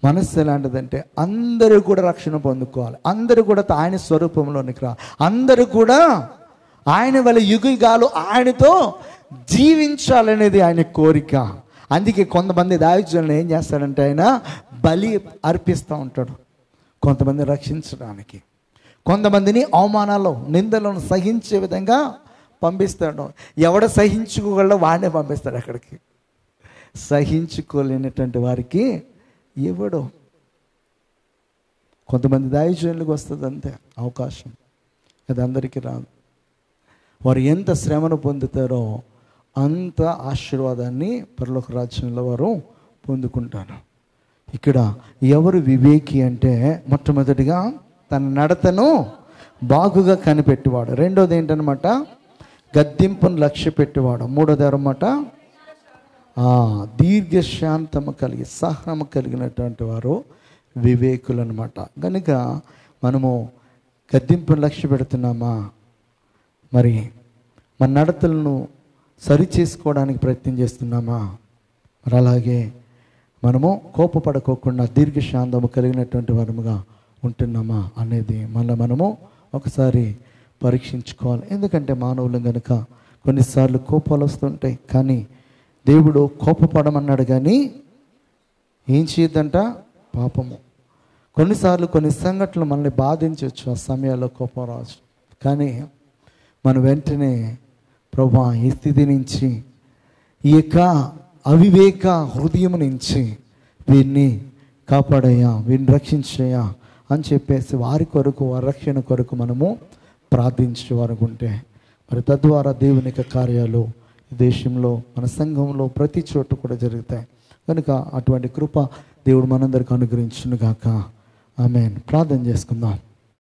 S1: మనస్సు ఎలాంటిదంటే అందరూ కూడా రక్షణ పొందుకోవాలి, అందరూ కూడా ఆయన స్వరూపంలోనికి రా, అందరూ కూడా ఆయన వల్ల యుగాలు ఆయనతో జీవించాలనేది ఆయన కోరిక. అందుకే కొంతమంది దైవజనులు ఏం చేస్తాడంటే ఆయన బలి అర్పిస్తూ ఉంటాడు, కొంతమంది రక్షించడానికి, కొంతమందిని అవమానాలు, నిందలను సహించే విధంగా పంపిస్తాడు. ఎవడ సహించుకోగలడో వాడినే పంపిస్తాడు అక్కడికి. సహించుకోలేనటువంటి వారికి ఇవ్వడు. కొంతమంది దైవజనులకు వస్తుంది అంతే అవకాశం, అది అందరికీ రాదు. వారు ఎంత శ్రమను పొందుతారో అంత ఆశీర్వాదాన్ని పరలోక రాజ్యంలో వారు పొందుకుంటారు. ఇక్కడ ఎవరు వివేకి అంటే మొట్టమొదటిగా తన నడతను బాగుగా కనిపెట్టేవాడు, రెండోది ఏంటనమాట గద్దింపును లక్ష్య పెట్టేవాడు, మూడోది అనమాట దీర్ఘశాంతము కలిగి సహనము కలిగినటువంటి వారు వివేకులు అనమాట. కనుక మనము గద్దింపును లక్ష్య పెడుతున్నామా, మరి మన నడతలను సరి చేసుకోవడానికి ప్రయత్నం చేస్తున్నామా, మరి అలాగే మనము కోపపడుకోకుండా దీర్ఘశాంతము కలిగినటువంటి వారముగా ఉంటున్నామా అనేది మనము ఒకసారి పరీక్షించుకోవాలి. ఎందుకంటే మానవులు కనుక కొన్నిసార్లు కోపాలు వస్తుంటాయి, కానీ దేవుడు కోపపడమన్నాడు కానీ ఏం చేయొద్దంట, పాపము. కొన్నిసార్లు కొన్ని సంఘటనలు మనల్ని బాధించవచ్చు, ఆ సమయాల్లో కోపం రావచ్చు. కానీ మనం వెంటనే ప్రభువా ఈ స్థితి నుంచి, ఈ యొక్క అవివేక హృదయం నుంచి వీరిని కాపాడయ్యా, వీరిని రక్షించయ్యా అని చెప్పేసి వారి కొరకు, వారి రక్షణ కొరకు మనము ప్రార్థించే వరకు ఉంటే మరి తద్వారా దేవుని యొక్క కార్యాలు ఈ దేశంలో, మన సంఘంలో ప్రతి చోట కూడా జరుగుతాయి. కనుక అటువంటి కృప దేవుడు మనందరికీ అనుగ్రహించును గాక. ఆమేన్. ప్రార్థన చేసుకుందాం.